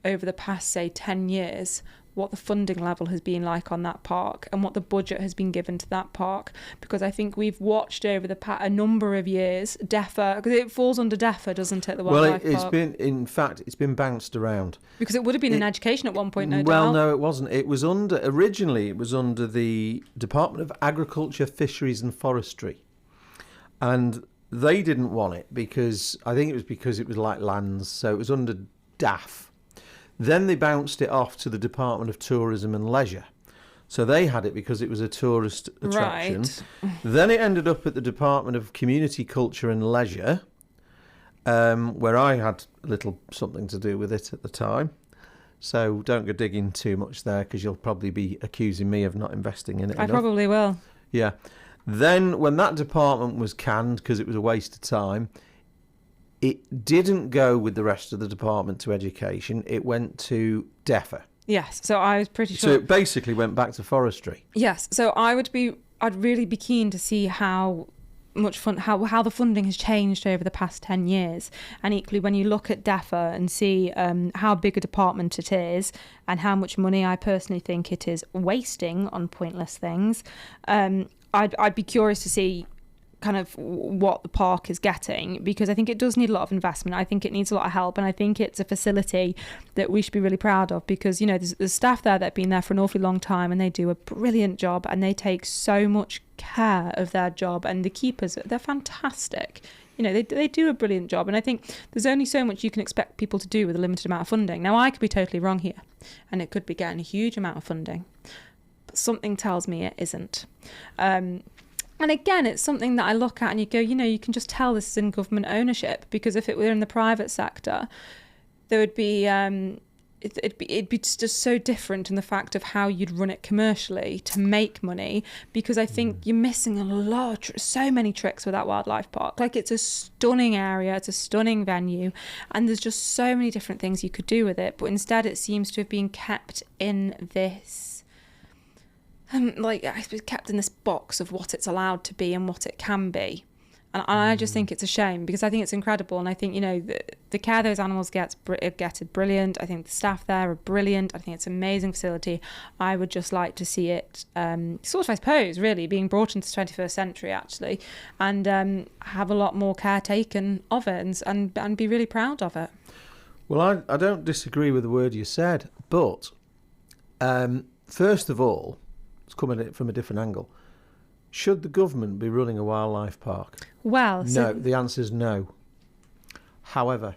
over the past, say, 10 years, what the funding level has been like on that park and what the budget has been given to that park, because I think we've watched over a number of years DEFRA, because it falls under DEFRA, doesn't it, the wildlife park? It's been bounced around, because it would have been in education at one point, no doubt. Well, no, it wasn't. Originally it was under the Department of Agriculture, Fisheries and Forestry, and they didn't want it because it was like lands, so it was under DAF. Then they bounced it off to the Department of Tourism and Leisure. So they had it because it was a tourist attraction. Right. Then it ended up at the Department of Community, Culture and Leisure, where I had a little something to do with it at the time. So don't go digging too much there because you'll probably be accusing me of not investing in it enough. Probably will. Yeah. Then when that department was canned because it was a waste of time, it didn't go with the rest of the department to education. It went to DEFRA. Yes, so I was pretty sure. So it basically went back to forestry. Yes, so I'd really be keen to see how the funding has changed over the past 10 years. And equally, when you look at DEFRA and see how big a department it is and how much money I personally think it is wasting on pointless things, I'd be curious to see kind of what the park is getting, because I think it does need a lot of investment. I think it needs a lot of help, and I think it's a facility that we should be really proud of, because, you know, there's staff there that have been there for an awfully long time, and they do a brilliant job, and they take so much care of their job, and the keepers, they're fantastic. You know, they do a brilliant job, and I think there's only so much you can expect people to do with a limited amount of funding. Now, I could be totally wrong here, and it could be getting a huge amount of funding, but something tells me it isn't. And again, it's something that I look at and you go, you know, you can just tell this is in government ownership, because if it were in the private sector, there would be, it'd be just so different in the fact of how you'd run it commercially to make money, because I think you're missing a lot, so many tricks with that wildlife park. Like, it's a stunning area, it's a stunning venue, and there's just so many different things you could do with it, but instead it seems to have been kept in this, like, I suppose, kept in this box of what it's allowed to be and what it can be. And I just think it's a shame, because I think it's incredible. And I think, you know, the care those animals get is brilliant. I think the staff there are brilliant. I think it's an amazing facility. I would just like to see it, sort of, I suppose, really being brought into the 21st century, actually, and have a lot more care taken of it, and be really proud of it. Well, I don't disagree with the word you said, but first of all, it's coming at it from a different angle. Should the government be running a wildlife park? Well, no, the answer is no. However,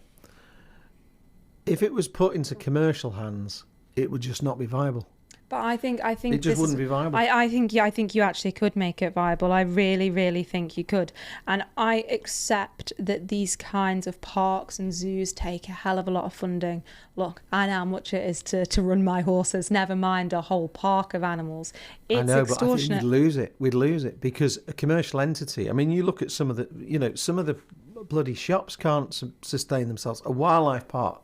if it was put into commercial hands, it would just not be viable. But I think it just wouldn't be viable. I think you actually could make it viable. I really, really think you could. And I accept that these kinds of parks and zoos take a hell of a lot of funding. Look, I know how much it is to run my horses, never mind a whole park of animals. It's I know, extortionate. but I think we'd lose it because a commercial entity, I mean, you look at some of the bloody shops can't sustain themselves. A wildlife park,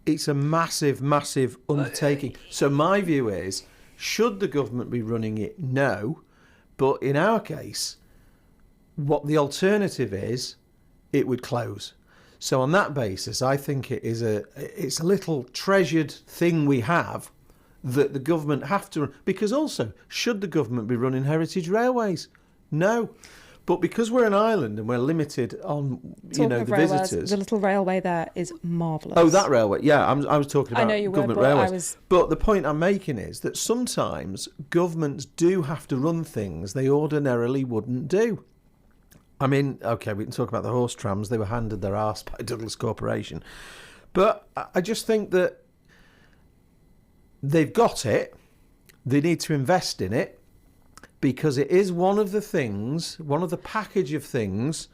it's a massive, massive undertaking. So my view is, should the government be running it? No. But in our case, what the alternative is, it would close. So on that basis, I think it's a little treasured thing we have that the government have to run. Because also, should the government be running heritage railways? No. But because we're an island and we're limited on, the visitors. The little railway there is marvellous. Oh, that railway. Yeah, I was talking about government railways. But But the point I'm making is that sometimes governments do have to run things they ordinarily wouldn't do. I mean, okay, we can talk about the horse trams. They were handed their arse by Douglas Corporation. But I just think that they've got it. They need to invest in it, because it is one of the package of things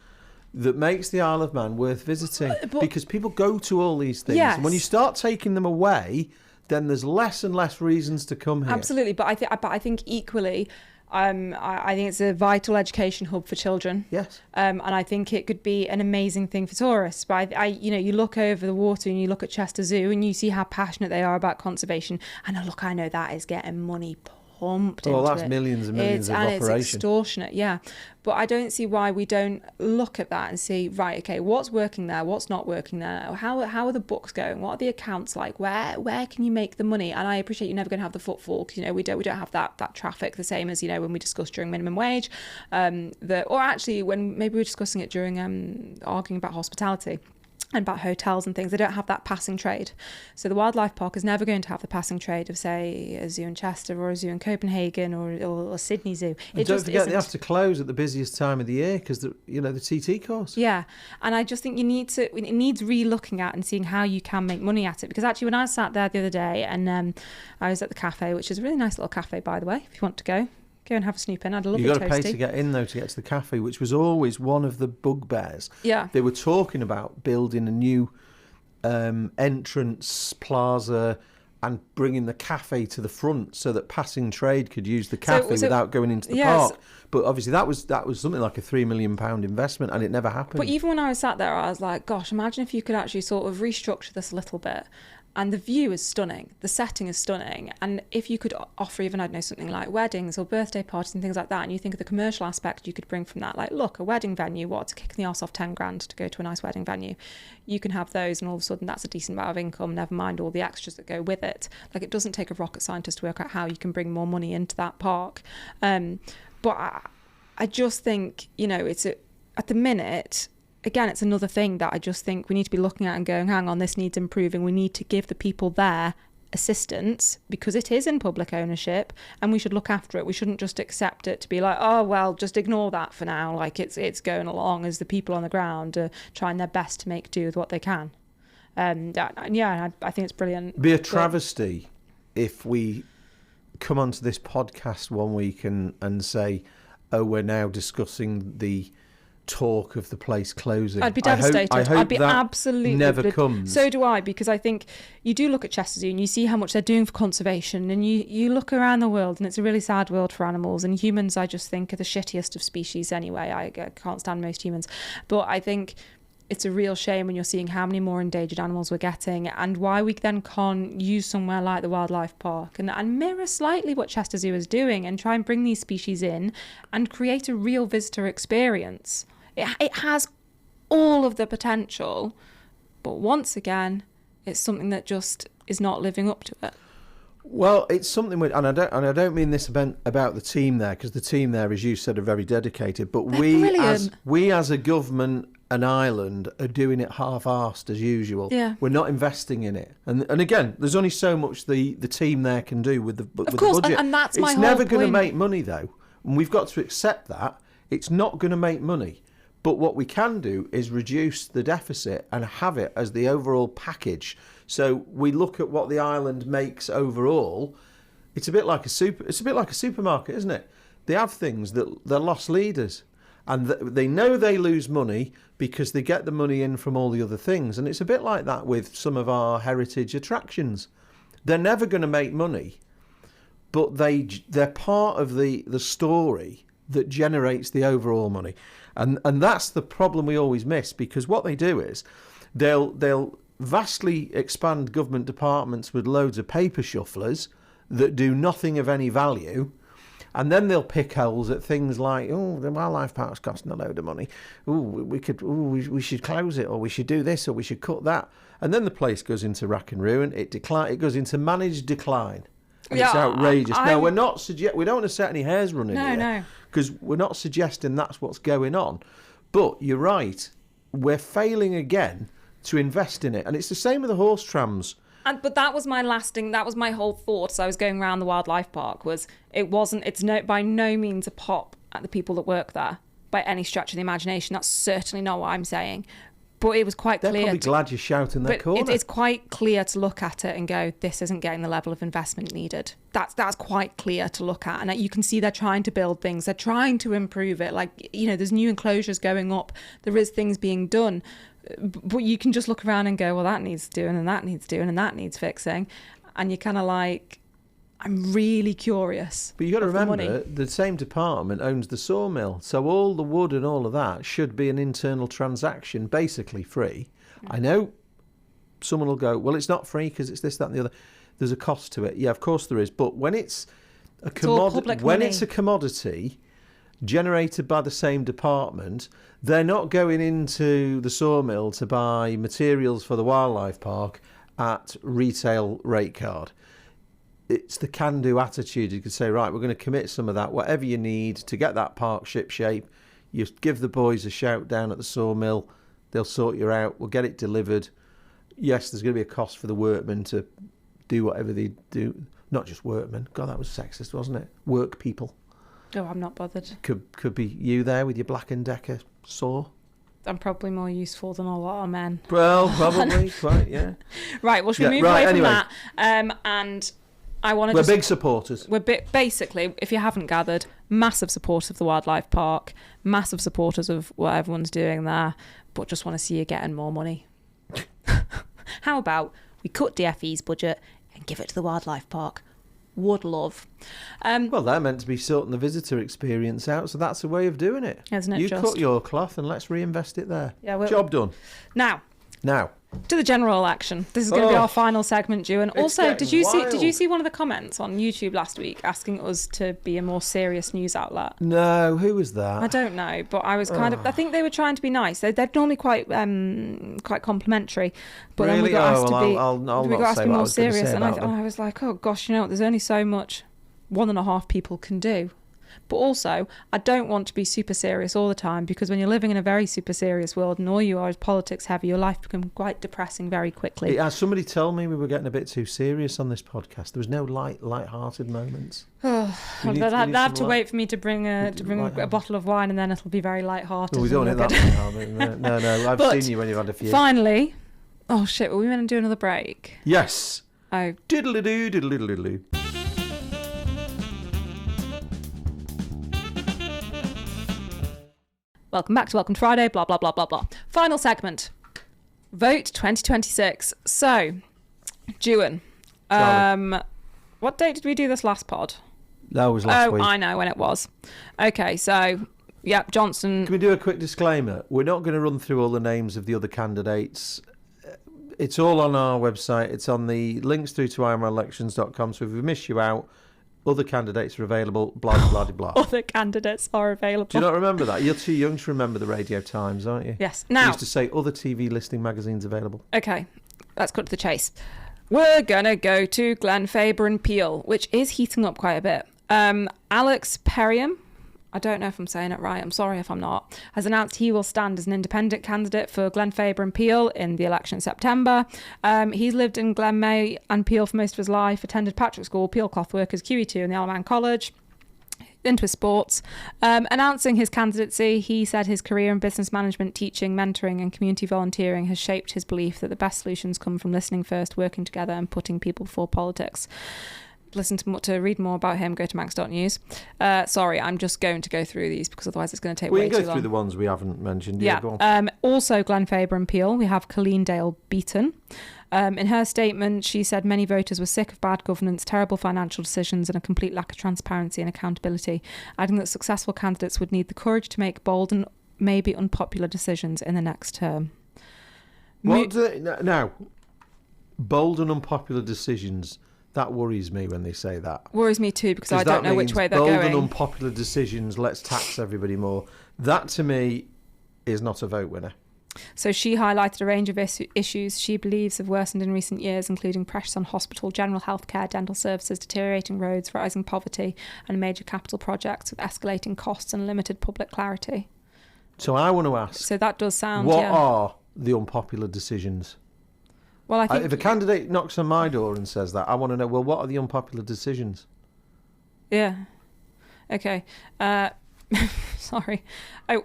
that makes the Isle of Man worth visiting. Because people go to all these things. Yes. And when you start taking them away, then there's less and less reasons to come here. Absolutely. But I think equally, I think it's a vital education hub for children. Yes. And I think it could be an amazing thing for tourists. But you look over the water and you look at Chester Zoo and you see how passionate they are about conservation. And I know that is getting money pumped into it. Well, that's millions and millions of operation. And it's extortionate, yeah. But I don't see why we don't look at that and see, right, okay, what's working there, what's not working there, how are the books going, what are the accounts like, where can you make the money? And I appreciate you're never going to have the footfall, because we don't have that traffic the same as when we discussed during minimum wage, or actually when maybe we were discussing it during arguing about hospitality and about hotels and things. They don't have that passing trade. So the wildlife park is never going to have the passing trade of, say, a zoo in Chester or a zoo in Copenhagen or a Sydney Zoo. Don't forget, they have to close at the busiest time of the year because the TT course. Yeah, and I just think it needs re-looking at and seeing how you can make money at it. Because actually, when I sat there the other day and I was at the cafe, which is a really nice little cafe, by the way, if you want to go and have a snoop in. I had a lovely toasty. You've got to pay to get in, though, to get to the cafe, which was always one of the bugbears. Yeah. They were talking about building a new entrance plaza and bringing the cafe to the front so that passing trade could use the cafe without going into the park. But obviously that was something like a £3 million investment, and it never happened. But even when I was sat there, I was like, gosh, imagine if you could actually sort of restructure this a little bit. And the view is stunning. The setting is stunning. And if you could offer even, I don't know, something like weddings or birthday parties and things like that, and you think of the commercial aspect you could bring from that, like, look, a wedding venue, what's kicking the arse off 10 grand to go to a nice wedding venue? You can have those, and all of a sudden that's a decent amount of income, never mind all the extras that go with it. Like, it doesn't take a rocket scientist to work out how you can bring more money into that park. But I just think, at the minute, again, it's another thing that I just think we need to be looking at and going, hang on, this needs improving. We need to give the people there assistance because it is in public ownership and we should look after it. We shouldn't just accept it to be like, oh, well, just ignore that for now. Like it's going along as the people on the ground are trying their best to make do with what they can. I think it's brilliant. It'd be a travesty if we come onto this podcast one week and say, oh, we're now discussing the talk of the place closing. I'd be devastated. I'd be absolutely never comes. So do I, because I think you do look at Chester Zoo and you see how much they're doing for conservation, and you look around the world and it's a really sad world for animals, and humans I just think are the shittiest of species anyway. I can't stand most humans, but I think it's a real shame when you're seeing how many more endangered animals we're getting, and why we then can't use somewhere like the wildlife park and mirror slightly what Chester Zoo is doing and try and bring these species in and create a real visitor experience. It has all of the potential, but once again, it's something that just is not living up to it. Well, it's something, and I don't mean this about the team there, because the team there, as you said, are very dedicated. But we as a government and Ireland are doing it half-arsed as usual. Yeah. We're not investing in it, and again, there's only so much the team there can do with the budget. Of course, and that's my whole point. It's never going to make money though, and we've got to accept that it's not going to make money. But what we can do is reduce the deficit and have it as the overall package. So we look at what the island makes overall. It's a bit like a supermarket, isn't it? They have things that they're loss leaders, and they know they lose money because they get the money in from all the other things. And it's a bit like that with some of our heritage attractions. They're never going to make money, but they're part of the story that generates the overall money. And that's the problem we always miss, because what they do is they'll vastly expand government departments with loads of paper shufflers that do nothing of any value, and then they'll pick holes at things like, oh, the wildlife park's costing a load of money. Oh, we should close it, or we should do this, or we should cut that. And then the place goes into rack and ruin. It goes into managed decline. And it's outrageous. Now, we don't want to set any hairs running here. No. Because we're not suggesting that's what's going on. But you're right. We're failing again to invest in it. And it's the same with the horse trams. But that was my whole thought as I was going around the wildlife park, it's by no means a pop at the people that work there by any stretch of the imagination. That's certainly not what I'm saying. But it was quite clear. They're probably glad you're shouting that corner. It's quite clear to look at it and go, this isn't getting the level of investment needed. That's quite clear to look at. And you can see they're trying to build things. They're trying to improve it. Like, there's new enclosures going up. There is things being done. But you can just look around and go, well, that needs doing and that needs doing and that needs fixing. And you're kind of like, I'm really curious. But you've got to remember, the same department owns the sawmill. So all the wood and all of that should be an internal transaction, basically free. I know someone will go, well, it's not free because it's this, that and the other. There's a cost to it. Yeah, of course there is. But when it's a commodity generated by the same department, they're not going into the sawmill to buy materials for the wildlife park at retail rate card. It's the can-do attitude. You could say, right, we're going to commit some of that, whatever you need to get that park ship-shape. You give the boys a shout down at the sawmill. They'll sort you out. We'll get it delivered. Yes, there's going to be a cost for the workmen to do whatever they do. Not just workmen. God, that was sexist, wasn't it? Work people. Oh, I'm not bothered. Could be you there with your Black & Decker saw. I'm probably more useful than a lot of men. Well, probably, quite, yeah. Right, well, should we move away from that? And I want to We're big supporters. Basically, if you haven't gathered, massive supporters of the wildlife park, massive supporters of what everyone's doing there, but just want to see you getting more money. How about we cut DFE's budget and give it to the wildlife park? Would love. Well, they're meant to be sorting the visitor experience out, so that's a way of doing it. Isn't it? You cut your cloth and let's reinvest it there. Yeah, job done. Now. To the general election. This is going to be our final segment, Ju. And also, did you see one of the comments on YouTube last week asking us to be a more serious news outlet? No, who was that? I don't know, but I was kind of. I think they were trying to be nice. They're normally quite complimentary, but really? then we got asked to be. I'll we got asked to be more serious, and I was like, oh gosh, there's only so much 1.5 people can do. But also, I don't want to be super serious all the time, because when you're living in a very super serious world and all you are is politics heavy, your life becomes quite depressing very quickly. Yeah, somebody told me we were getting a bit too serious on this podcast. There was no light-hearted moments. They'll have to wait for me to bring a bottle of wine, and then it'll be very light-hearted. Well, we don't want it that way. No, I've seen you when you've had a few. Finally, oh shit, were we going to do another break? Yes. Oh. Diddle-a-doo, diddle-a-diddle-a-doo. Welcome back to Welcome to Friday, blah, blah, blah, blah, blah. Final segment. Vote 2026. So, Juan, what date did we do this last pod? That was last week. Oh, I know when it was. Okay, so, yep, Johnson. Can we do a quick disclaimer? We're not going to run through all the names of the other candidates. It's all on our website. It's on the links through to imrelections.com. So if we miss you out, other candidates are available, blah, blah, blah, blah. Other candidates are available. Do you not remember that? You're too young to remember the Radio Times, aren't you? Yes. We Now, used to say other TV listing magazines available. okay, let's cut to the chase. We're going to go to Glen Faber and Peel, which is heating up quite a bit. Alex Perriam, I don't know if I'm saying it right, I'm sorry if I'm not, has announced he will stand as an independent candidate for Glen Faber and Peel in the election in September. He's lived in Glenmay and Peel for most of his life, attended Patrick School, Peel Cloth Workers, QE2 and the Isle of Man College, into his sports. Announcing his candidacy, he said his career in business management, teaching, mentoring and community volunteering has shaped his belief that the best solutions come from listening first, working together and putting people before politics. To read more about him, go to Manx.News. Sorry, I'm just going to go through these because otherwise it's going to take way too long. We can go through the ones we haven't mentioned. Yeah. Go on. Also, Glen Faber and Peel, we have Colleen Dale Beaton. In her statement, she said many voters were sick of bad governance, terrible financial decisions and a complete lack of transparency and accountability, adding that successful candidates would need the courage to make bold and maybe unpopular decisions in the next term. Now, bold and unpopular decisions... That worries me when they say that. Worries me too, because I don't know which way they're bold going. Bold and unpopular decisions, let's tax everybody more. That, to me, is not a vote winner. So she highlighted a range of issues she believes have worsened in recent years, including pressures on hospital, general health care, dental services, deteriorating roads, rising poverty, and major capital projects with escalating costs and limited public clarity. So I want to ask... So that does sound... What are the unpopular decisions? Well, I think if a candidate knocks on my door and says that, I want to know, well, what are the unpopular decisions? Yeah. Okay. Sorry.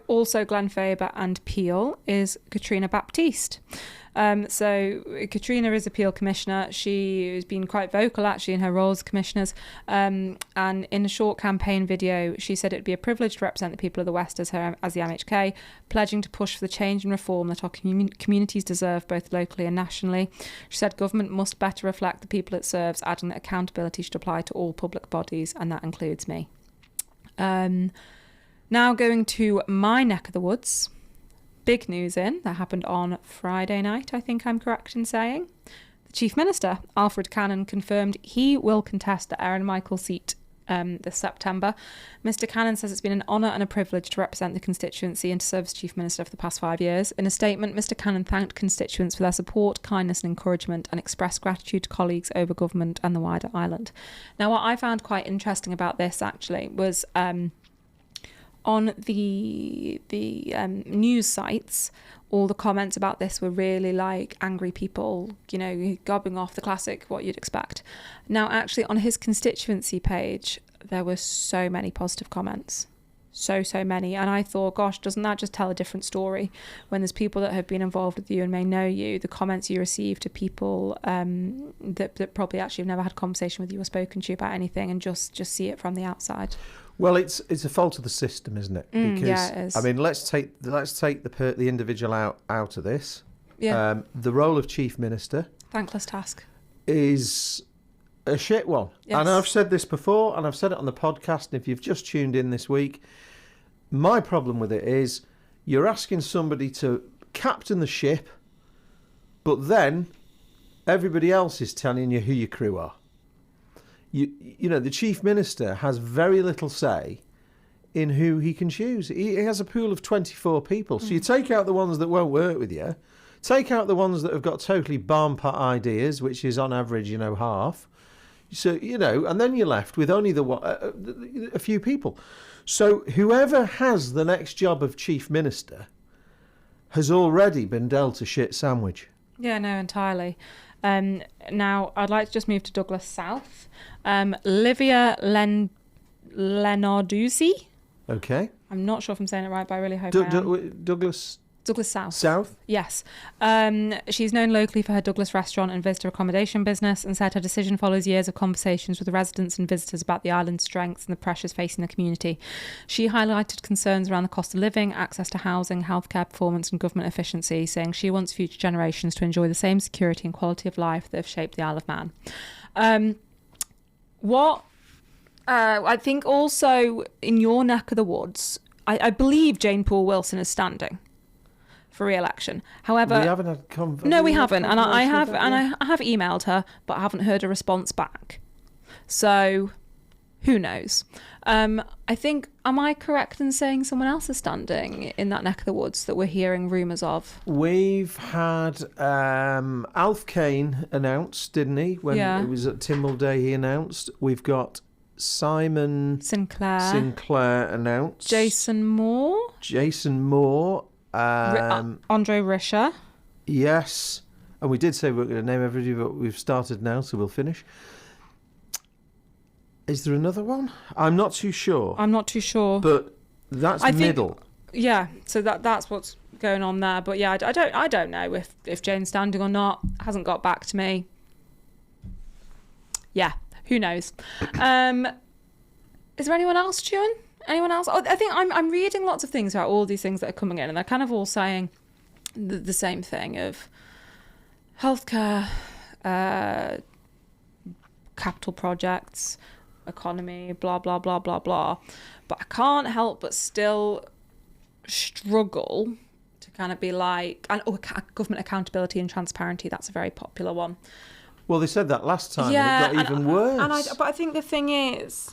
Also, Glen Faber and Peel is Katrina Baptiste. So Katrina is a Peel commissioner. She has been quite vocal actually in her role as commissioners. And in a short campaign video, she said it'd be a privilege to represent the people of the West as the MHK, pledging to push for the change and reform that our communities deserve both locally and nationally. She said government must better reflect the people it serves, adding that accountability should apply to all public bodies, and that includes me. Now going to my neck of the woods. Big news that happened on Friday night, I think I'm correct in saying. The Chief Minister, Alfred Cannon, confirmed he will contest the Erin Michael seat this September. Mr Cannon says it's been an honour and a privilege to represent the constituency and to serve as Chief Minister for the past 5 years. In a statement, Mr Cannon thanked constituents for their support, kindness and encouragement, and expressed gratitude to colleagues over government and the wider island. Now, what I found quite interesting about this actually was... on the news sites, all the comments about this were really like angry people, you know, gobbing off the classic what you'd expect. Now, actually, on his constituency page, there were so many positive comments. So many. And I thought, gosh, doesn't that just tell a different story? When there's people that have been involved with you and may know you, the comments you receive to people that probably actually have never had a conversation with you or spoken to you about anything and just see it from the outside. Well, it's a fault of the system, isn't it? Because yeah, it is. I mean, let's take the individual out of this. Yeah. The role of Chief Minister, thankless task, is a shit one. Yes. And I've said this before, and I've said it on the podcast. And if you've just tuned in this week, my problem with it is you're asking somebody to captain the ship, but then everybody else is telling you who your crew are. You know, the Chief Minister has very little say in who he can choose. He has a pool of 24 people. So you take out the ones that won't work with you, take out the ones that have got totally barn-pot ideas, which is on average, you know, half. So, and then you're left with only a few people. So whoever has the next job of chief minister has already been dealt a shit sandwich. Yeah, no, entirely. Now, I'd like to just move to Douglas South. Livia Lenarduzzi. Okay. I'm not sure if I'm saying it right, but I really hope I am. Douglas South. South? Yes. She's known locally for her Douglas restaurant and visitor accommodation business, and said her decision follows years of conversations with residents and visitors about the island's strengths and the pressures facing the community. She highlighted concerns around the cost of living, access to housing, healthcare performance and government efficiency, saying she wants future generations to enjoy the same security and quality of life that have shaped the Isle of Man. I think also in your neck of the woods, I believe Jane Poole-Wilson is standing for re-election. However, we haven't had no, we haven't, and I have emailed her, but I haven't heard a response back. So, who knows? I think, am I correct in saying someone else is standing in that neck of the woods that we're hearing rumours of? We've had Alf Kane announced, didn't he? When it was at Tynwald Day, he announced. We've got Simon Sinclair announced. Jason Moore. Andre Risher. Yes. And we did say we were going to name everybody, but we've started now, so we'll finish. Is there another one? I'm not too sure. But that's middle. Yeah, so that's what's going on there. But yeah, I don't know if Jane's standing or not. Hasn't got back to me. Yeah, who knows? Is there anyone else, Juan? Anyone else? I think I'm reading lots of things about all these things that are coming in, and they're kind of all saying the same thing of healthcare, capital projects, economy, blah, blah, blah, blah, blah. But I can't help but still struggle to kind of be like, government accountability and transparency, that's a very popular one. Well, they said that last time, and it got even worse. But I think the thing is,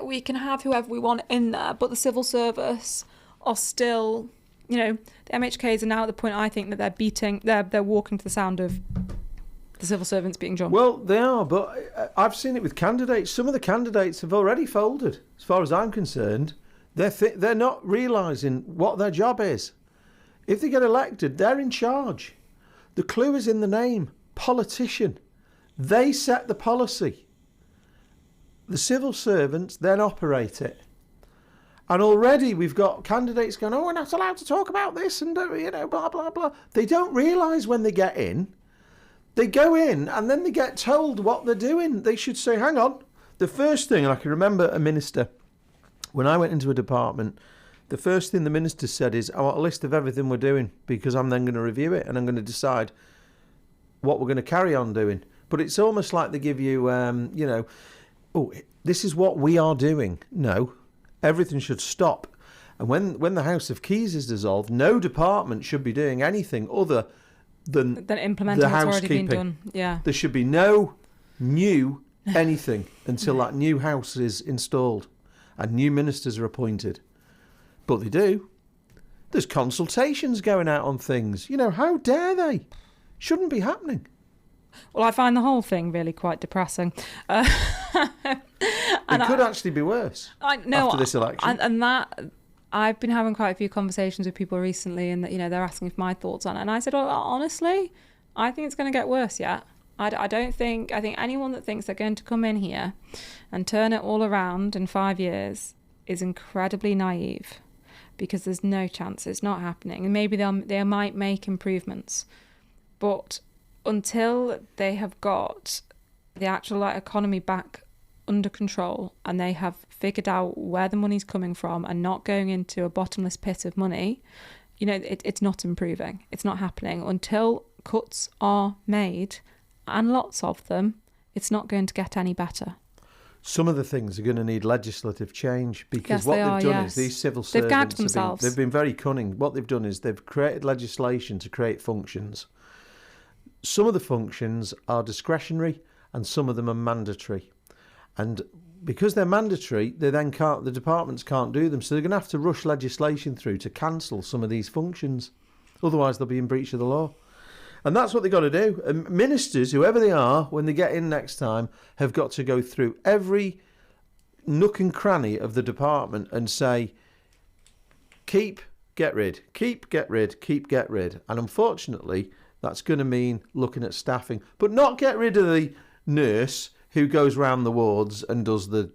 we can have whoever we want in there, but the civil service are still, the MHKs are now at the point, I think, that they're walking to the sound of the civil servants being jumped. Well, they are, but I've seen it with candidates. Some of the candidates have already folded, as far as I'm concerned. They're not realising what their job is. If they get elected, they're in charge. The clue is in the name. Politician. They set the policy. The civil servants then operate it. And already we've got candidates going, we're not allowed to talk about this and, blah, blah, blah. They don't realise when they get in. They go in and then they get told what they're doing. They should say, hang on. The first thing, and I can remember a minister, when I went into a department, the first thing the minister said is, I want a list of everything we're doing, because I'm then going to review it and I'm going to decide what we're going to carry on doing. But it's almost like they give you, this is what we are doing. No, everything should stop. And when the House of Keys is dissolved, no department should be doing anything other than implementing the what's already housekeeping. been done. Yeah. There should be no new anything until that new house is installed and new ministers are appointed. But they do. There's consultations going out on things. How dare they? Shouldn't be happening. Well, I find the whole thing really quite depressing. It could actually be worse after this election. And that, I've been having quite a few conversations with people recently, and they're asking for my thoughts on it. And I said, well, honestly, I think it's going to get worse yet. I think anyone that thinks they're going to come in here and turn it all around in 5 years is incredibly naive, because there's no chance. It's not happening. And maybe they might make improvements. But until they have got the actual economy back under control and they have figured out where the money's coming from and not going into a bottomless pit of money, it's not improving. It's not happening. Until cuts are made, and lots of them, it's not going to get any better. Some of the things are going to need legislative change, because what they've done is these civil servants, they've gagged themselves. They've been very cunning. What they've done is they've created legislation to create functions. Some of the functions are discretionary and some of them are mandatory. And because they're mandatory, the departments can't do them. So they're going to have to rush legislation through to cancel some of these functions. Otherwise, they'll be in breach of the law. And that's what they've got to do. And ministers, whoever they are, when they get in next time, have got to go through every nook and cranny of the department and say, keep, get rid, keep, get rid, keep, get rid. And unfortunately, that's going to mean looking at staffing, but not get rid of the nurse who goes round the wards and does the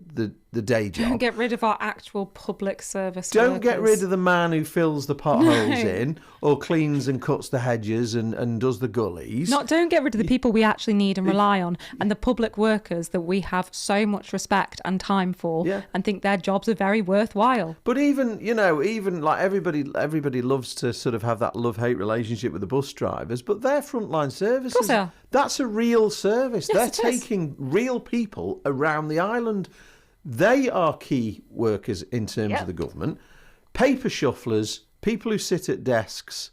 day job. Don't get rid of our actual public service Don't workers. get rid of the man who fills the potholes in or cleans and cuts the hedges and does the gullies. Don't get rid of the people we actually need and rely on, and the public workers that we have so much respect and time for, and think their jobs are very worthwhile. But even like everybody loves to sort of have that love-hate relationship with the bus drivers, but they're frontline services. Of course they are. That's a real service. Yes, They're taking real people around the island. They are key workers in terms of the government. Paper shufflers, people who sit at desks,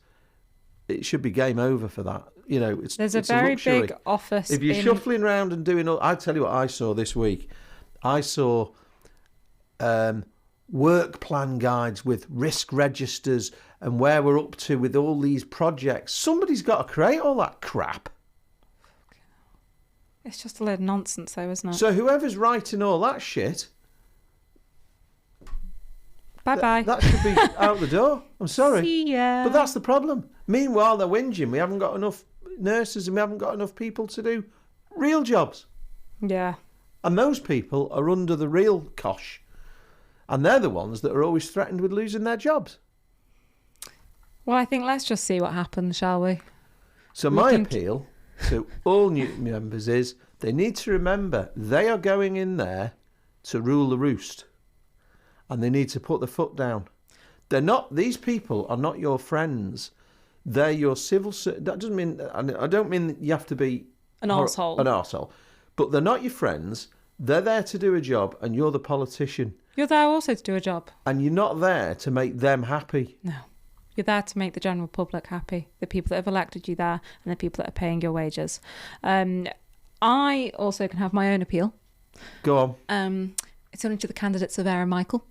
it should be game over for that. It's a very luxury. big office. If you're shuffling around and doing all... I tell you what I saw this week. I saw work plan guides with risk registers and where we're up to with all these projects. Somebody's got to create all that crap. It's just a load of nonsense, though, isn't it? So whoever's writing all that shit... Bye-bye. That should be out the door. I'm sorry. See ya. But that's the problem. Meanwhile, they're whinging. We haven't got enough nurses and we haven't got enough people to do real jobs. Yeah. And those people are under the real cosh. And they're the ones that are always threatened with losing their jobs. Well, I think let's just see what happens, shall we? So my appeal to all new members is they need to remember they are going in there to rule the roost. And they need to put the foot down. These people are not your friends. They're your civil... That doesn't mean... I don't mean that you have to be... An arsehole. But they're not your friends. They're there to do a job and you're the politician. You're there also to do a job. And you're not there to make them happy. No. You're there to make the general public happy. The people that have elected you there and the people that are paying your wages. I also can have my own appeal. Go on. It's only to the candidates of Aaron Michael.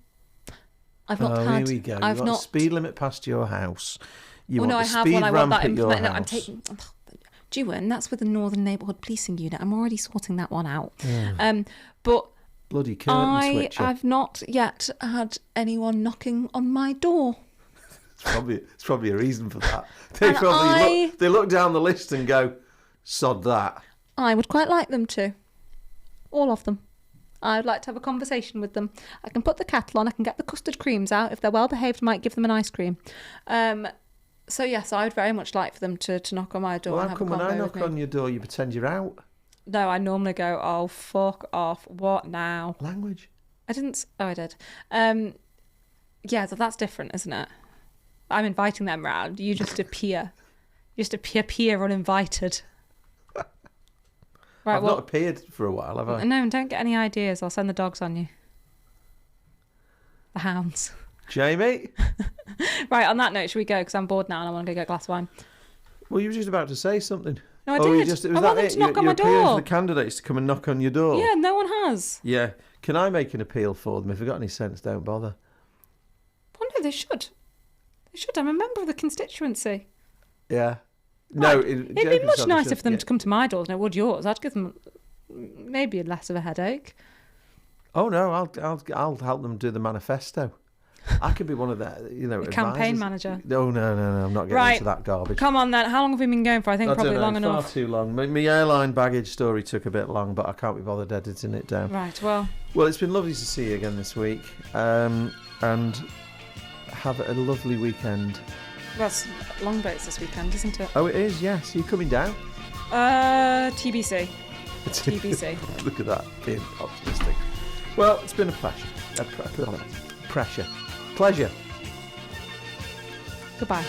I've not had... Here we go. You've got a speed limit past your house. I have one. I want that implemented. No, I'm taking... Juan, that's with the Northern Neighbourhood Policing Unit. I'm already sorting that one out. Yeah. But... Bloody curtain switcher. I've not yet had anyone knocking on my door. It's probably a reason for that. They look down the list and go, sod that. I would quite like them to. All of them. I'd like to have a conversation with them. I can put the kettle on. I can get the custard creams out. If they're well behaved, I might give them an ice cream. So yes, I would very much like for them to knock on my door. Well, how come when I knock on your door, you pretend you're out? No, I normally go, oh, fuck off. What now? Language. I didn't... Oh, I did. Yeah, so that's different, isn't it? I'm inviting them round. You just appear. You just appear uninvited. Right, I've not appeared for a while, have I? No, don't get any ideas. I'll send the dogs on you. The hounds. Jamie? Right, on that note, should we go? Because I'm bored now and I want to go get a glass of wine. Well, you were just about to say something. No, I did. I want them to knock on my door. You're appealing for the candidates to come and knock on your door. Yeah, no one has. Yeah. Can I make an appeal for them? If they've got any sense, don't bother. Oh, no, they should. They should. I'm a member of the constituency. Yeah. No, it'd be much nicer for them to come to my door than it would yours. I'd give them maybe less of a headache. Oh no, I'll help them do the manifesto. I could be one of their, campaign manager. No, I'm not getting into that garbage. Come on then. How long have we been going for? I think probably long enough. Far too long. My airline baggage story took a bit long, but I can't be bothered editing it down. Right. Well, it's been lovely to see you again this week, and have a lovely weekend. That's longboats this weekend, isn't it? Oh, it is, yes. Are you coming down? TBC. TBC. Look at that, being optimistic. Well, it's been a pleasure. Pleasure. Goodbye.